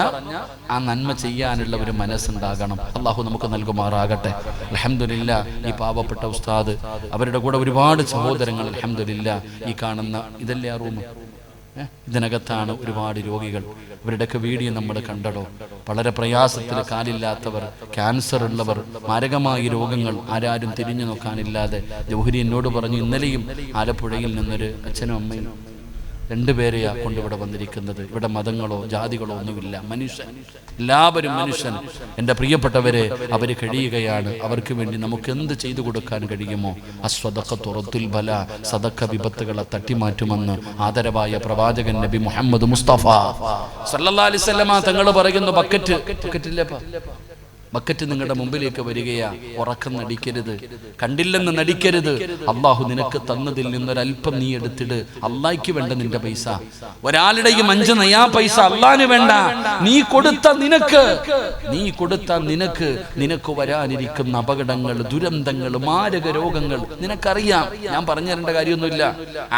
ആ നന്മ ചെയ്യാനുള്ള ഒരു മനസ്സുണ്ടാകണം. അല്ലാഹു നമുക്ക് നൽകുമാറാകട്ടെ. അൽഹംദുലില്ലാഹ്, ഈ പാവപ്പെട്ട ഉസ്താദ്, അവരുടെ കൂടെ ഒരുപാട് സഹോദരങ്ങൾ, അൽഹംദുലില്ലാഹ്, ഈ കാണുന്ന ഇതല്ലേ ആ റൂം, ഇതിനകത്താണ് ഒരുപാട് രോഗികൾ. ഇവരുടെയൊക്കെ വീഡിയോ നമ്മൾ കണ്ടടോ. വളരെ പ്രയാസത്തിൽ, കാലില്ലാത്തവർ, ക്യാൻസർ ഉള്ളവർ, മാരകമായ രോഗങ്ങൾ, ആരാരും തിരിഞ്ഞു നോക്കാനില്ലാതെ. ജൗഹരി എന്നോട് പറഞ്ഞു, ഇന്നലെയും ആലപ്പുഴയിൽ നിന്നൊരു അച്ഛനും അമ്മയും രണ്ടുപേരെയാ കൊണ്ടിവിടെ വന്നിരിക്കുന്നത്. ഇവിടെ മതങ്ങളോ ജാതികളോ ഒന്നുമില്ല, മനുഷ്യൻ, എല്ലാവരും മനുഷ്യൻ. എൻ്റെ പ്രിയപ്പെട്ടവരെ, അവർ കഴിയുകയാണ്. അവർക്ക് വേണ്ടി നമുക്ക് എന്ത് ചെയ്തു കൊടുക്കാൻ കഴിയുമോ? അസ്വദഖത്തു റദ്ദുൽ ബലാ, സദഖ വിപത്തുകളെ തട്ടിമാറ്റുമെന്ന് ആദരവായ പ്രവാചകൻ നബി മുഹമ്മദ് മുസ്തഫ സല്ലല്ലാഹു അലൈഹി വസല്ലമ തങ്ങൾ പറയുന്നു. ബക്കറ്റ് നിങ്ങളുടെ മുമ്പിലേക്ക് വരികയാ. ഉറക്കം നടിക്കരുത്, കണ്ടില്ലെന്ന് നടിക്കരുത്. അള്ളാഹു നിനക്ക് തന്നതിൽ നിന്നൊരൽപ്പം നീ എടുത്തിട്. അള്ളാഹ്ക്ക് വേണ്ട നിന്റെ പൈസ. ഒരാളുടെയും 5 നയാ പൈസ അള്ളാഹിന് വേണ്ട. നീ കൊടുത്ത നിനക്ക് നിനക്ക് വരാനിരിക്കുന്ന അപകടങ്ങൾ, ദുരന്തങ്ങൾ, മാരക രോഗങ്ങൾ നിനക്കറിയാം. ഞാൻ പറഞ്ഞു തരേണ്ട കാര്യമൊന്നുമില്ല,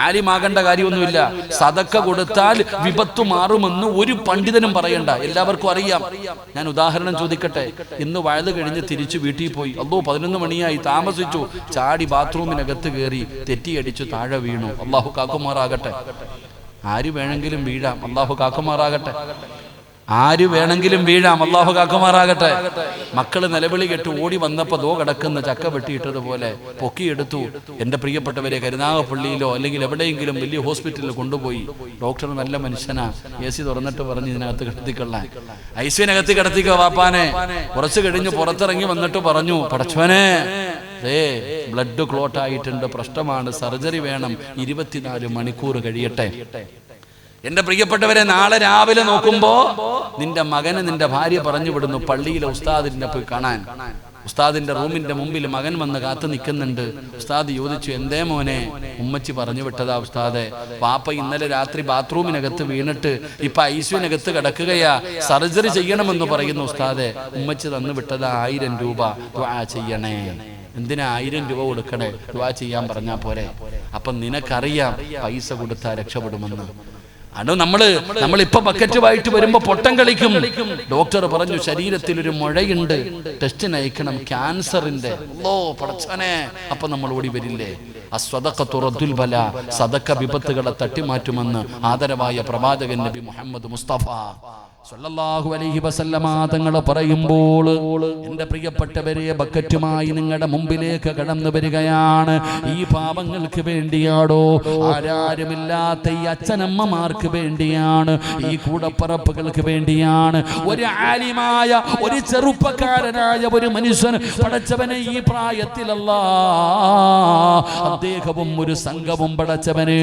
ആലിമാകേണ്ട കാര്യമൊന്നുമില്ല. സദക്ക കൊടുത്താൽ വിപത്തു മാറുമെന്ന് ഒരു പണ്ഡിതനും പറയണ്ട, എല്ലാവർക്കും അറിയാം. ഞാൻ ഉദാഹരണം ചോദിക്കട്ടെ. ഇന്ന് വഴുത് കഴിഞ്ഞ് തിരിച്ചു വീട്ടിൽ പോയി. 11 മണിയായി, താമസിച്ചു. ചാടി ബാത്റൂമിനകത്ത് കയറി തെറ്റിയടിച്ചു താഴെ വീണു. അള്ളാഹു കാക്കുമാറാകട്ടെ. ആര് വേണമെങ്കിലും വീഴാം, അള്ളാഹു കാക്കുമാറാകട്ടെ. ആര് വേണമെങ്കിലും വീഴാം, അള്ളാഹു കാക്കുമാറാകട്ടെ. മക്കള് നിലവിളി കെട്ട് ഓടി വന്നപ്പോ ദോ കിടക്കുന്ന ചക്ക വെട്ടിയിട്ടതുപോലെ പൊക്കിയെടുത്തു. എൻ്റെ പ്രിയപ്പെട്ടവരെ, കരുനാഗപ്പള്ളിയിലോ അല്ലെങ്കിൽ എവിടെയെങ്കിലും വലിയ ഹോസ്പിറ്റലിൽ കൊണ്ടുപോയി. ഡോക്ടർ നല്ല മനുഷ്യനാ, AC തുറന്നിട്ട് പറഞ്ഞ് ഇതിനകത്ത് കിടത്തിക്കൊള്ളാൻ, ICUവിനകത്ത് കിടത്തിക്കോ വാപ്പാനെ. കുറച്ച് കഴിഞ്ഞ് പുറത്തിറങ്ങി വന്നിട്ട് പറഞ്ഞു, പടച്ചോനെ ബ്ലഡ് ക്ലോട്ട് ആയിട്ടുണ്ട്, പ്രശ്നമാണ്, സർജറി വേണം, 24 മണിക്കൂർ കഴിയട്ടെ. എന്റെ പ്രിയപ്പെട്ടവരെ, നാളെ രാവിലെ നോക്കുമ്പോ നിന്റെ മകന് നിന്റെ ഭാര്യ പറഞ്ഞു വിടുന്നു പള്ളിയിലെ ഉസ്താദിനെ പോയി കാണാൻ. ഉസ്താദിന്റെ റൂമിന്റെ മുമ്പിൽ മകൻ വന്ന് കാത്തു നിൽക്കുന്നുണ്ട്. ഉസ്താദ് ചോദിച്ചു, എന്തേ മോനെ? ഉമ്മച്ചി പറഞ്ഞു വിട്ടതാ ഉസ്താദെ, പാപ്പ ഇന്നലെ രാത്രി ബാത്റൂമിനകത്ത് വീണിട്ട് ഇപ്പൊ ICUവിനകത്ത് കിടക്കുകയാ, സർജറി ചെയ്യണമെന്ന് പറയുന്നു ഉസ്താദെ. ഉമ്മച്ചി തന്നു വിട്ടതാ 1000 രൂപ, ദുആ ചെയ്യണേ. എന്തിനാ 1000 രൂപ കൊടുക്കണേ? ദുആ ചെയ്യാൻ പറഞ്ഞാ പോരെ? അപ്പൊ നിനക്കറിയാം പൈസ കൊടുത്താൽ രക്ഷപ്പെടുമെന്ന്. നമ്മളിപ്പോ ബക്കറ്റുമായിട്ട് വരുമ്പോ പൊട്ടം കളിക്കും. ഡോക്ടർ പറഞ്ഞു ശരീരത്തിൽ ഒരു മുഴയുണ്ട്, ടെസ്റ്റിന് അയക്കണം, ക്യാൻസറിന്റെ. പടച്ചോനെ, അപ്പൊ നമ്മൾ ഓടി വരില്ലേ? അസ്വദഖത്തു റദ്ദുൽ ബലാ, സദഖ വിപത്തുകളെ തട്ടിമാറ്റുമെന്ന് ആദരവായ പ്രവാചകൻ നബി മുഹമ്മദ് മുസ്തഫ സല്ലല്ലാഹു അലൈഹി വസല്ലമ തങ്ങൾ പറയുമ്പോൾ, എൻ്റെ പ്രിയപ്പെട്ടവരെ, ബക്കറ്റുമായി നിങ്ങളുടെ മുമ്പിലേക്ക് കടന്നു വരികയാണ്. ഈ പാപങ്ങൾക്ക് വേണ്ടിയാടോ? ആരാരുമില്ലാത്ത ഈ അച്ഛനമ്മമാർക്ക് വേണ്ടിയാണ്, ഈ കൂടപ്പറപ്പുകൾക്ക് വേണ്ടിയാണ്. ഒരു ആലിമായ, ഒരു ചെറുപ്പക്കാരനായ ഒരു മനുഷ്യൻ പടച്ചവനെ ഈ പ്രായത്തിലല്ല, അദ്ദേഹവും ഒരു സംഘവും പടച്ചവന്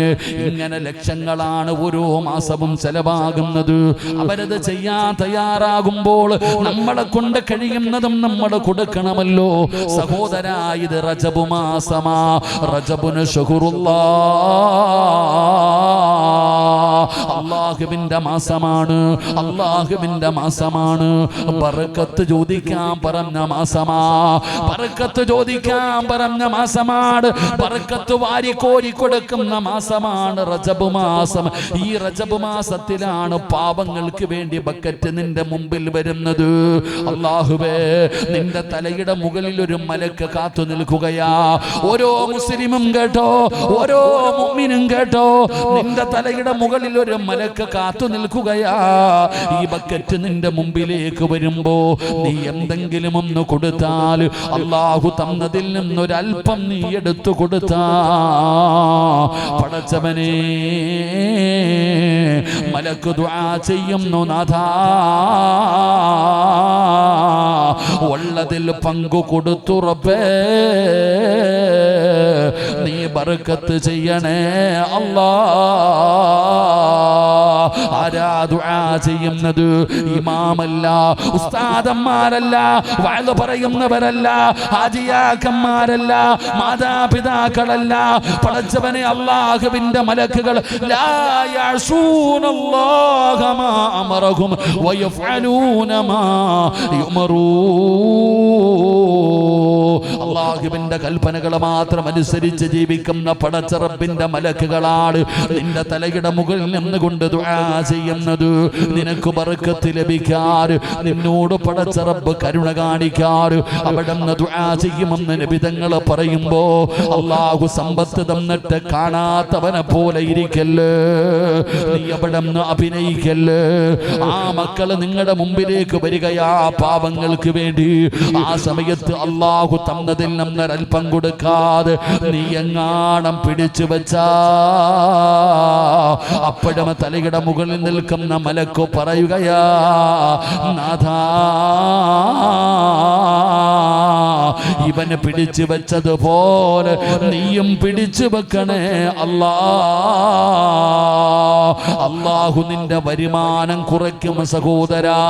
ഇങ്ങനെ ലക്ഷങ്ങളാണ് ഓരോ മാസവും ചെലവാകുന്നത്. അവരത് ചെയ്യാൻ തയ്യാറാകുമ്പോൾ നമ്മളെ കൊണ്ട് കഴിയുന്നതും നമ്മൾ കൊടുക്കണമല്ലോ സഹോദരാ. ഇത് റജബു മാസമാ, റജബുന് അല്ലാഹുവിന്റെ മാസമാണ്, അല്ലാഹുവിന്റെ മാസമാണ്. ബർക്കത്ത് ചോദിക്കാൻ പറഞ്ഞ മാസമാ, ബർക്കത്ത് ചോദിക്കാൻ പറഞ്ഞ മാസമാണ്, ബർക്കത്ത് വാരിക്കോരി കൊടുക്കുന്ന മാസമാണ് റജബ് മാസം. ഈ റജബ് മാസത്തിലാണ് പാപങ്ങൾക്ക് വേണ്ടി ബക്കറ്റ് നിന്റെ മുമ്പിൽ വരുന്നത്. അല്ലാഹുവേ, നിന്റെ തലയുടെ മുകളിൽ ഒരു മലക്ക് കാത്തു നിൽക്കുകയാ. ഓരോ മുസ്ലിമും കേട്ടോ, ഓരോ മുഅ്മിനും കേട്ടോ, നിന്റെ തലയുടെ മുകളിൽ ഒരു മലക്ക് കാത്തു നിൽക്കുകയാ. ഈ ബക്കറ്റ് നിന്റെ മുമ്പിലേക്ക് വരുമ്പോ നീ എന്തെങ്കിലും ഒന്ന് കൊടുത്താൽ, അല്ലാഹു തന്നതിൽ നിന്നൊരൽപ്പം നീ എടുത്തു കൊടുത്താ, പടച്ചവനെ, മലക്ക് ദുആ ചെയ്യുന്നു, നാഥാ ഉള്ളതിൽ പങ്കു കൊടുത്തു റബ്ബേ, നീ ബർക്കത്ത് ചെയ്യണേ അല്ലാ. ആരാ ദുആ ചെയ്യുന്നത്? ഇമാമല്ല, ഉസ്താദന്മാരല്ല, വഅദ് പറയുന്നവരല്ല, ഹാജിയാക്കന്മാരല്ല, മാതാപിതാക്കളല്ല, പടച്ചവനെ അല്ലാഹുവിന്റെ മലക്കുകൾ. ലാ യഅസൂനല്ലാഹ മാ അമറഹും വയഫഅലൂന മാ യുമറൂൻ. അല്ലാഹുവിന്റെ കൽപ്പനകൾ മാത്രം അനുസരിച്ച് ജീവിക്കുന്ന പടച്ച റബ്ബിന്റെ മലക്കുകളാണ് നിന്റെ തലയുടെ മുകളിൽ നിന്നുകൊണ്ട് ദുആ ചെയ്യുന്നത്. പറയുന്നത്. നിനക്ക് ബർക്കത്ത് ലഭിക്കാൻ, നിന്നോട് പടച്ച റബ്ബ് കരുണ കാണിക്കാൻ അവിടുന്ന് ദുആ ചെയ്യുമെന്ന് നബി തങ്ങൾ പറയുമ്പോ അല്ലാഹു സമ്പത്ത് തന്നിട്ട് കാണാത്തവനെ പോലെ ഇരിക്കല്ലേ, നീ അവിടുന്ന് അഭിനയിക്കല്ലേ. ആ മക്കള് നിങ്ങളുടെ മുമ്പിലേക്ക് വരികയാ പാവങ്ങൾക്ക് വേണ്ടി. ആ സമയത്ത് അല്ലാഹു തന്നതിൽ നമ്മൊരൽപ്പം കൊടുക്കാതെ നീ എങ്ങാണം പിടിച്ചു വെച്ചാ അപ്പോഴും തലയുടെ മുകളിൽ നിൽക്കുന്ന മലക്കു പറയുകയാ, നാഥാ ഇവന് പിടിച്ചു വെച്ചതുപോലെ നീയും പിടിച്ചു വെക്കണേ അല്ലാ. അല്ലാഹു നിന്റെ വരുമാനം കുറയ്ക്കും സഹോദരാ.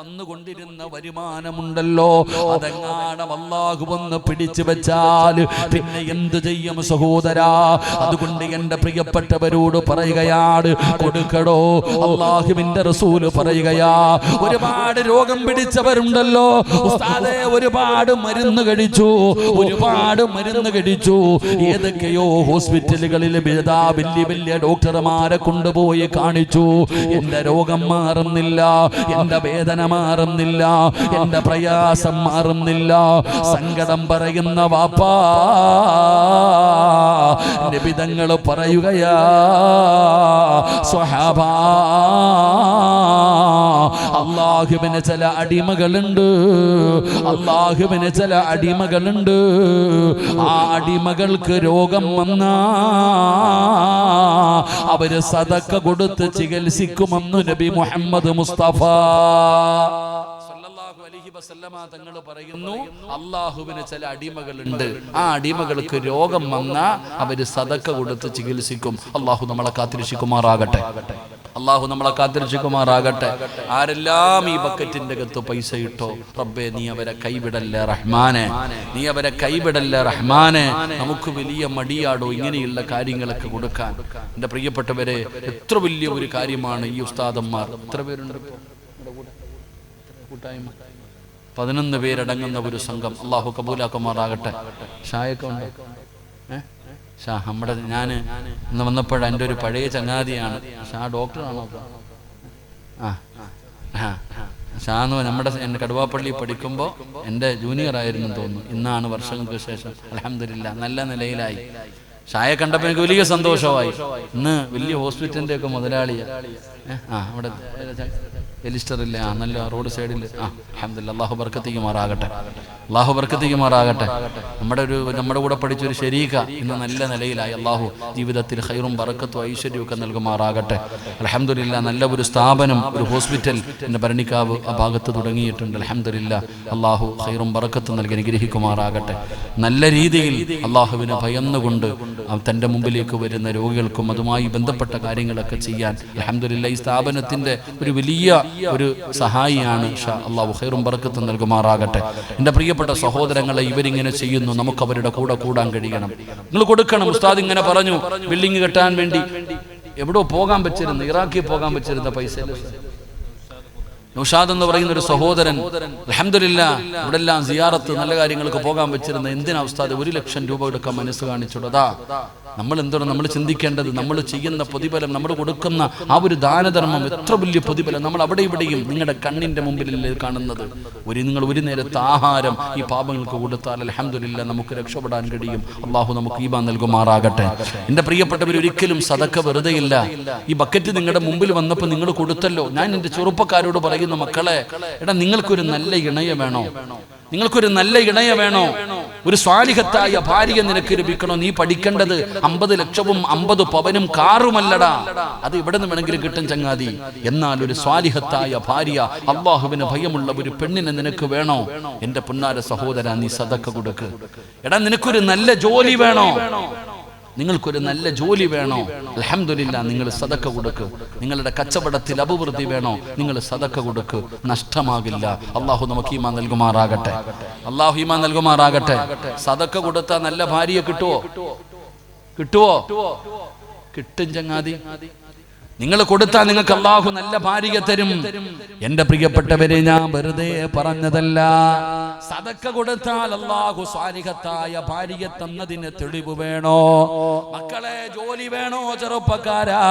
വന്നുകൊണ്ടിരുന്ന വരുമാനമുണ്ടല്ലോ, അതെങ്ങാനും അല്ലാഹു വന്ന് പിടിച്ചു വെച്ചാൽ പിന്നെ എന്ത് ചെയ്യും സഹോദരാ? അതുകൊണ്ട് എന്റെ പ്രിയപ്പെട്ടവരോട് പറയുകയാണ്, കൊടുക്കടോ. അല്ലാഹുവിന്റെ റസൂല് പറയുകയാ, ഒരുപാട് രോഗം പിടിച്ചവരുണ്ടല്ലോ ഉസ്താദേ, ഒരുപാട് മരുന്ന് കഴിച്ചു, ഒരുപാട് മരുന്ന് കഴിച്ചു. ഏതൊക്കെയോ ഹോസ്പിറ്റലുകളിൽ വലിയ വലിയ ഡോക്ടർമാരെ കൊണ്ടുപോയി കാണിച്ചു. എന്റെ രോഗം മാറുന്നില്ല, എന്റെ വേദന മാറുന്നില്ല, എന്റെ പ്രയാസം മാറുന്നില്ല. സങ്കടം പറയുന്ന വാപ്പാ, നബി തങ്ങൾ പറയുകയാ, സ്വഹാബാ, അല്ലാഹുവിന് ചില അടിമകളുണ്ട്, അല്ലാഹുവിന് ചില അടിമകളുണ്ട്. ആ അടിമകൾക്ക് രോഗം വന്നാ അവര് സദക്ക കൊടുത്ത് ചികിത്സിക്കുമെന്ന് നബി മുഹമ്മദ് മുസ്തഫ തങ്ങൾ പറയുന്നു. അല്ലാഹുവിന് ചില അടിമകളുണ്ട്, ആ അടിമകൾക്ക് രോഗം വന്നാ അവര് സദക്ക കൊടുത്ത് ചികിത്സിക്കും. അല്ലാഹു നമ്മളെ കാത്തിരക്ഷിക്കുമാറാകട്ടെ, അല്ലാഹു നമ്മളെ കാത്തിരക്ഷിക്കുമാറാകട്ടെ. ആരെല്ലാം ഈ ബക്കറ്റിന്റെ അകത്ത് പൈസ ഇട്ടോ, റബ്ബേ നീ അവരെ കൈവിടല്ലേ റഹ്മാനെ, നീ അവരെ കൈവിടല്ലേ റഹ്മാനെ. നമുക്ക് വലിയ മടിയാടോ ഇങ്ങനെയുള്ള കാര്യങ്ങളൊക്കെ കൊടുക്കാൻ. എൻ്റെ പ്രിയപ്പെട്ടവരെ, എത്ര വലിയ ഒരു കാര്യമാണ് ഈ ഉസ്താദന്മാർ. എത്ര പേരുണ്ട് കൂട്ടായ്മ? 11 പേരടങ്ങുന്ന ഒരു സംഘം. അല്ലാഹു കബൂലാക്കുമാറാകട്ടെ. ഷായൊക്കെ ഉണ്ട്? ഷാ നമ്മുടെ ഞാൻ ഇന്ന് വന്നപ്പോഴ എൻ്റെ ഒരു പഴയ ചങ്ങാതിയാണ്. ഷാ ഡോക്ടറാണോ? ഷാന്ന് നമ്മുടെ കടുവാപ്പള്ളി പഠിക്കുമ്പോൾ എൻ്റെ ജൂനിയർ ആയിരുന്നു തോന്നുന്നു. ഇന്നാണ് വർഷങ്ങൾക്ക് ശേഷം അൽഹംദുലില്ലാ നല്ല നിലയിലായി. ഷായെ കണ്ടപ്പോൾ എനിക്ക് വലിയ സന്തോഷമായി. ഇന്ന് വലിയ ഹോസ്പിറ്റലിൻ്റെ ഒക്കെ മുതലാളിയാണ്. അവിടെ എലിസ്റ്ററില്ല, നല്ല റോഡ് സൈഡിൽ. അൽഹംദുലില്ലാ, അല്ലാഹു ബർക്കത്തിക്കുമാറാകട്ടെ, അല്ലാഹു ബർക്കത്തിക്കുമാറാകട്ടെ. നമ്മുടെ കൂടെ പഠിച്ചൊരു ശരീക ഇന്ന് നല്ല നിലയിലായി. അല്ലാഹു ജീവിതത്തിൽ ഖൈറും ബർക്കത്തും ഐശ്വര്യവും ഒക്കെ നൽകുമാറാകട്ടെ. അൽഹംദുലില്ലാ, നല്ല ഒരു സ്ഥാപനം, ഒരു ഹോസ്പിറ്റൽ എൻ്റെ ഭരണിക്കാവ് ആ ഭാഗത്ത് തുടങ്ങിയിട്ടുണ്ട്. അൽഹംദുലില്ലാ, അല്ലാഹു ഖൈറും ബർക്കത്തും നൽകി അനുഗ്രഹിക്കുമാറാകട്ടെ. നല്ല രീതിയിൽ അല്ലാഹുവിനെ ഭയന്നുകൊണ്ട് തൻ്റെ മുമ്പിലേക്ക് വരുന്ന രോഗികൾക്കും അതുമായി ബന്ധപ്പെട്ട കാര്യങ്ങളൊക്കെ ചെയ്യാൻ അൽഹംദുലില്ലാ ഈ സ്ഥാപനത്തിൻ്റെ ഒരു വലിയ ഒരു സഹായിയാണ്. അല്ലാഹു ഖൈറും ബർക്കത്തും നൽകുമാറാകട്ടെ. എൻ്റെ പ്രിയപ്പെട്ട സഹോദരങ്ങളെ, ഇവരിങ്ങനെ ചെയ്യുന്നു, നമുക്ക് അവരുടെ കൂടെ കൂടാൻ കഴിയണം. നിങ്ങൾ കൊടുക്കണം. ഉസ്താദ് ഇങ്ങനെ പറഞ്ഞു, ബിൽഡിംഗ് കെട്ടാൻ വേണ്ടി എവിടോ പോകാൻ പറ്റിരുന്നു, ഇറാഖിൽ പോകാൻ പറ്റിരുന്ന പൈസ. നൗഷാദ് എന്ന് പറയുന്ന ഒരു സഹോദരൻ അൽഹംദുലില്ലാ ഇവിടെ എല്ലാം സിയാറത്ത് നല്ല കാര്യങ്ങൾക്ക് പോകാൻ വെച്ചിരുന്ന എന്തിനാ ഉസ്താദ് 1 ലക്ഷം രൂപ എടുക്കാൻ മനസ്സ് കാണിച്ചുള്ളതാ? നമ്മൾ എന്താണ് നമ്മൾ ചിന്തിക്കേണ്ടത്? നമ്മൾ ചെയ്യുന്ന പ്രതിഫലം, നമ്മൾ കൊടുക്കുന്ന ആ ഒരു ദാനധർമ്മം എത്ര വലിയ പ്രതിഫലം. നമ്മൾ അവിടെ ഇവിടെയും നിങ്ങളുടെ കണ്ണിന്റെ മുമ്പിലല്ലേ കാണുന്നത്. നിങ്ങൾ ഒരു നേരത്തെ ആഹാരം ഈ പാപങ്ങൾക്ക് കൊടുത്താൽ അൽഹംദുലില്ലാ നമുക്ക് രക്ഷപ്പെടാൻ കഴിയും. അല്ലാഹു നമുക്ക് ഈമാൻ നൽകുമാറാകട്ടെ. എൻ്റെ പ്രിയപ്പെട്ടവർ, ഒരിക്കലും സദക്ക വെറുതെയില്ല. ഈ ബക്കറ്റ് നിങ്ങളുടെ മുമ്പിൽ വന്നപ്പോൾ നിങ്ങൾ കൊടുത്തല്ലോ. ഞാൻ എൻ്റെ ചെറുപ്പക്കാരോട് പറയുന്നു, മക്കളെ, എടാ നിങ്ങൾക്കൊരു നല്ല ഇണയെ വേണോ? നിങ്ങൾക്കൊരു നല്ല ഇണയെ വേണോ? ഒരു സ്വാലിഹത്തായ ഭാര്യ നിനക്ക് ലഭിക്കണോ? നീ പഠിക്കേണ്ടത് 50 ലക്ഷവും 50 പവനും കാറുമല്ലടാ. അത് ഇവിടെ നിന്ന് വേണമെങ്കിലും കിട്ടും ചങ്ങാതി. എന്നാൽ ഒരു സ്വാലിഹത്തായ ഭാര്യ, അല്ലാഹുവിന് ഭയമുള്ള ഒരു പെണ്ണിനെ നിനക്ക് വേണോ? എൻ്റെ പൊന്നാര സഹോദര, നീ സദക്ക കൊടുക്ക്. എടാ നിനക്കൊരു നല്ല ജോലി വേണോ? നിങ്ങൾക്കൊരു നല്ല ജോലി വേണോ? അൽഹംദുലില്ലാ നിങ്ങൾ സദക്ക കൊടുക്ക്. നിങ്ങളുടെ കച്ചവടത്തിൽ അഭിവൃദ്ധി വേണോ? നിങ്ങൾ സദക്ക കൊടുക്ക്. നഷ്ടമാകില്ല. അല്ലാഹു നമുക്ക് ഈമാൻ നൽകുമാറാകട്ടെ. അല്ലാഹു ഈമാൻ നൽകുമാറാകട്ടെ. സദക്ക കൊടുത്താൽ നല്ല ഭാര്യയെ കിട്ടുവോ? കിട്ടുവോ? കിട്ടും ചങ്ങാതി. നിങ്ങൾ കൊടുത്താൽ നിങ്ങൾക്ക് അല്ലാഹു നല്ല ഭാര്യയെ തരും. എന്റെ പ്രിയപ്പെട്ടവരെ, ഞാൻ വെറുതെ പറഞ്ഞതല്ല. സദക്ക കൊടുത്താൽ അല്ലാഹു സ്വാലിഹത്തായ ഭാര്യയെ തന്നതിന് തെളിവ് വേണോ? മക്കളെ, ജോലി വേണോ? ചെറുപ്പക്കാരാ,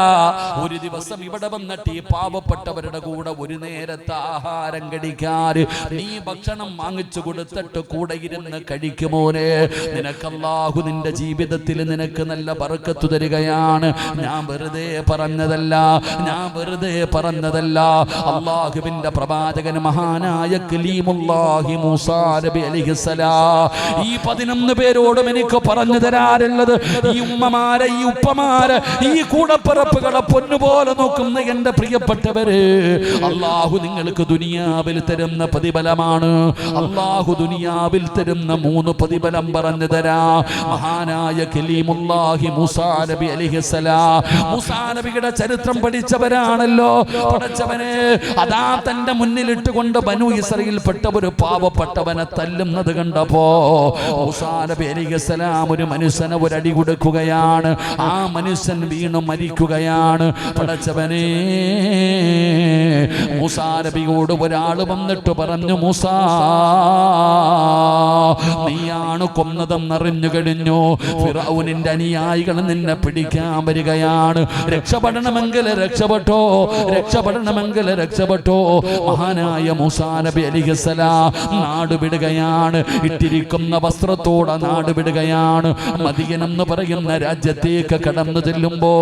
ഒരു ദിവസം ഇവിടെ വന്നിട്ട് ഈ പാവപ്പെട്ടവരുടെ കൂടെ ഒരു നേരത്തെ ആഹാരം കഴിക്കാൻ നീ ഭക്ഷണം വാങ്ങിച്ചു കൊടുത്തിട്ട് കൂടെ ഇരുന്ന് കഴിക്കുമോനെ, നിനക്ക് അല്ലാഹു നിന്റെ ജീവിതത്തിൽ നിനക്ക് നല്ല ബർക്കത്ത് തരികയാണ്. ഞാൻ വെറുതെ പറഞ്ഞതല്ല, ഞാൻ വെറുതെ പറഞ്ഞതല്ല. അല്ലാഹുവിന്റെ പ്രവാചകൻ മഹാനായ കലീമുല്ലാഹി മൂസാ നബി അലൈഹിസ്സലാം ഈ 11 പേരോടും എനിക്ക് പറഞ്ഞു തരാറുള്ളത്, ഈ ഉമ്മമാരെ, ഈ ഉപ്പമാരെ, ഈ കൂടപ്പിറപ്പുകളെ പൊന്നുപോലെ നോക്കുന്ന എന്റെ പ്രിയപ്പെട്ടവര്, അല്ലാഹു നിങ്ങൾക്ക് ദുനിയാവിൽ തരുന്ന പ്രതിഫലമാണ്. അല്ലാഹു ദുനിയാവിൽ തരുന്ന 3 പ്രതിഫലം പറഞ്ഞു തരാ. മഹാനായ കലീമുല്ലാഹി മൂസാ നബി അലൈഹിസ്സലാം, മൂസാ നബിയുടെ ചരിത്രം പഠിച്ചവരാണല്ലോ. പഠിച്ചവനെ അതാ തന്റെ മുന്നിലിട്ടുകൊണ്ട് ബനൂ ഇസ്രായേൽപ്പെട്ട ഒരു പാവപ്പെട്ടവനെ തല്ലുന്നത് കണ്ടപ്പോ മൂസാ നബി അലൈഹിസ്സലാം ഒരു മനുഷ്യനെ ഒരടി കൊടുക്കുകയാണ്. ആ മനുഷ്യൻ വീണു മരിക്കുകയാണ്. പഠിച്ചവനെ, മൂസാ നബിയോട് ഒരാൾ വന്നിട്ട് പറഞ്ഞു, മൂസാ, നീയാണ് കൊന്നതെന്നറിഞ്ഞു കഴിഞ്ഞു. ഫിറഔനിന്റെ അനുയായികൾ നിന്നെ പിടിക്കാൻ വരികയാണ്. രക്ഷപ്പെടണമെങ്കിൽ രക്ഷപ്പെട്ടോ, രക്ഷപ്പെടണമെങ്കിൽ രക്ഷപ്പെട്ടോ. മഹാനായ മൂസാ നബി അലൈഹിസ്സലാം നാട് വിടുകയാണ്. ഇട്ടിരിക്കുന്ന വസ്ത്രത്തോടെ നാട് വിടുകയാണ്. മദിയൻ എന്ന് പറയുന്ന രാജ്യത്തേക്ക് കടന്നു ചെല്ലുമ്പോ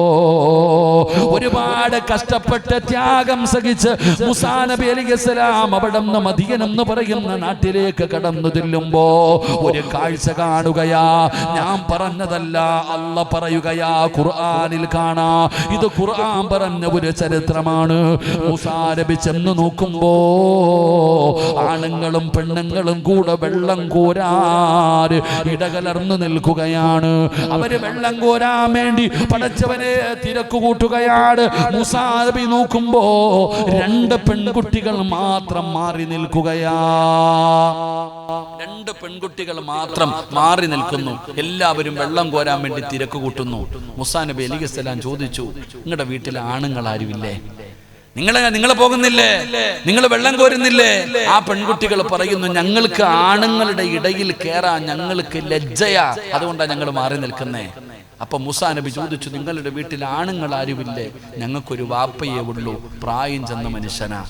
ഒരുപാട് കഷ്ടപ്പെട്ട് ത്യാഗം സഹിച്ച് മൂസാ നബി അലൈഹിസ്സലാം അവിടെ നിന്ന് മദിയൻ എന്ന് പറയുന്ന നാട്ടിലേക്ക് കടന്നു ചെല്ലുമ്പോ ഒരു കാഴ്ച കാണുകയാ. ഞാൻ പറഞ്ഞതല്ല, അല്ലാഹ് പറയുകയാ. ഖുർആനിൽ കാണാ. ഇത് ഖുർആൻ പറഞ്ഞ ഒരു ചരിത്രമാണ്. മൂസാ നബി ചെന്ന് നോക്കുമ്പോ ആണുങ്ങളും പെണ്ണുങ്ങളും കൂടെ വെള്ളം കോരാൻ ഇടകലർന്നു നിൽക്കുകയാണ്. അവര് വെള്ളം കോരാൻ വേണ്ടി പടച്ചവനെ തിരക്ക് കൂട്ടുകയാണ്. മൂസാ നബി നോക്കുമ്പോ 2 പെൺകുട്ടികൾ മാത്രം മാറി നിൽക്കുകയാ. 2 പെൺകുട്ടികൾ മാത്രം മാറി നിൽക്കുന്നു. എല്ലാവരും വെള്ളം കോരാൻ വേണ്ടി തിരക്ക് കൂട്ടുന്നു. മൂസാ നബി അലൈഹിസ്സലാം ചോദിച്ചു, നിങ്ങളുടെ വീട്ടിൽ ആണുങ്ങൾ ആരുമില്ലേ? നിങ്ങൾ പോകുന്നില്ലേ? നിങ്ങൾ വെള്ളം കോരുന്നില്ലേ? ആ പെൺകുട്ടികൾ പറയുന്നു, ഞങ്ങൾക്ക് ആണുങ്ങളുടെ ഇടയിൽ കയറാൻ ഞങ്ങൾക്ക് ലജ്ജയാ, അതുകൊണ്ടാണ് ഞങ്ങൾ മാറി നിൽക്കുന്നേ. അപ്പൊ മൂസാ നബി ചോദിച്ചു, നിങ്ങളുടെ വീട്ടിൽ ആണുങ്ങൾ ആരുമില്ലേ? ഞങ്ങൾക്കൊരു വാപ്പയേ ഉള്ളൂ, പ്രായം ചെന്ന മനുഷ്യനാ.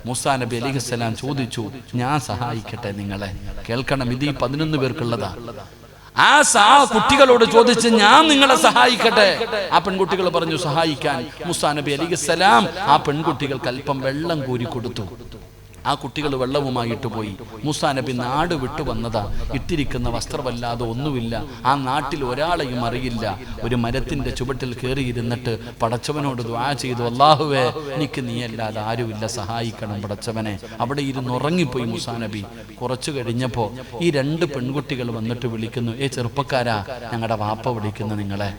മൂസാ നബി അലൈഹിസ്സലാം ചോദിച്ചു, ഞാൻ സഹായിക്കട്ടെ നിങ്ങളെ? കേൾക്കണം, ഇത് ഈ 11 പേർക്കുള്ളതാ. ആ കുട്ടികളോട് ചോദിച്ച്, ഞാൻ നിങ്ങളെ സഹായിക്കട്ടെ? ആ പെൺകുട്ടികൾ പറഞ്ഞു സഹായിക്കാൻ. മൂസാ നബി അലൈഹിസ്സലാം ആ പെൺകുട്ടികൾക്ക് അല്പം വെള്ളം കോരി കൊടുത്തു. ആ കുട്ടികൾ വെള്ളവുമായിട്ട് പോയി. മൂസാ നബി നാട് വിട്ടു വന്നതാ. ഇട്ടിരിക്കുന്ന വസ്ത്രമല്ലാതെ ഒന്നുമില്ല. ആ നാട്ടിൽ ഒരാളെയും അറിയില്ല. ഒരു മരത്തിന്റെ ചുവട്ടിൽ കയറിയിരുന്നിട്ട് പടച്ചവനോട് ദുആ ചെയ്തു, അല്ലാഹുവേ, എനിക്ക് നീയല്ലാതെ ആരുമില്ല, സഹായിക്കണം പടച്ചവനെ. അവിടെ ഇരുന്ന് ഉറങ്ങിപ്പോയി മൂസാ നബി. കുറച്ചു കഴിഞ്ഞപ്പോ ഈ 2 പെൺകുട്ടികൾ വന്നിട്ട് വിളിക്കുന്നു, ചെറുപ്പക്കാരാ, ഞങ്ങളുടെ വാപ്പ വിളിക്കുന്നു നിങ്ങളെ.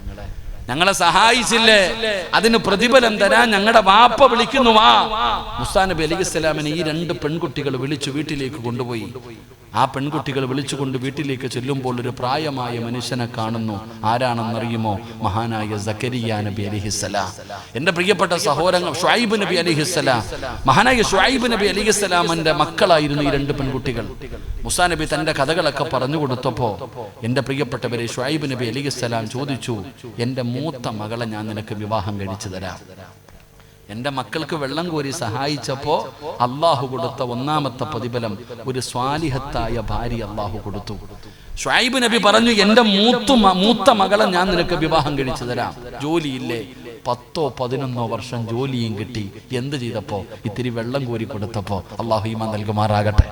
ഞങ്ങളെ സഹായിച്ചില്ലേ, അതിന് പ്രതിഫലം തരാൻ ഞങ്ങളുടെ വാപ്പ വിളിക്കുന്നു, വാ. മൂസാ നബി അലൈഹിസ്സലാമിനെ ഈ 2 പെൺകുട്ടികൾ വിളിച്ചു വീട്ടിലേക്ക് കൊണ്ടുപോയി. ആ പെൺകുട്ടികൾ വിളിച്ചുകൊണ്ട് വീട്ടിലേക്ക് ചെല്ലുമ്പോൾ ഒരു പ്രായമായ മനുഷ്യനെ കാണുന്നു. ആരാണെന്നറിയുമോ? മഹാനായ സക്കരിയ നബി അലൈഹിസ്സലാം. എന്റെ പ്രിയപ്പെട്ട സഹോദരങ്ങൾ, ശുഐബ് നബി അലൈഹിസ്സലാം, മഹാനായ ശുഐബ് നബി അലൈഹിസ്സലാമിന്റെ മക്കളായിരുന്നു ഈ 2 പെൺകുട്ടികൾ. മൂസാ നബി തന്റെ കഥകളൊക്കെ പറഞ്ഞു കൊടുത്തപ്പോ എന്റെ പ്രിയപ്പെട്ടവരെ, ശുഐബ് നബി അലൈഹിസ്സലാം ചോദിച്ചു, എന്റെ മൂത്ത മകളെ ഞാൻ നിനക്ക് വിവാഹം കഴിച്ചു തരാം. എന്റെ മക്കൾക്ക് വെള്ളം കോരി സഹായിച്ചപ്പോ അള്ളാഹു കൊടുത്ത 1ാമത്തെ പ്രതിഫലം ഒരു സ്വാലിഹത്തായ ഭാര്യ അള്ളാഹു കൊടുത്തു. ശുഐബ് നബി പറഞ്ഞു, എന്റെ മൂത്ത മകളെ ഞാൻ നിനക്ക് വിവാഹം കഴിച്ചു തരാം. ജോലിയില്ലേ? 10-11 വർഷം ജോലിയും കിട്ടി. എന്ത് ചെയ്തപ്പോ? ഇത്തിരി വെള്ളം കോരി കൊടുത്തപ്പോ. അള്ളാഹു ഈമാൻ നൽകുമാറാകട്ടെ.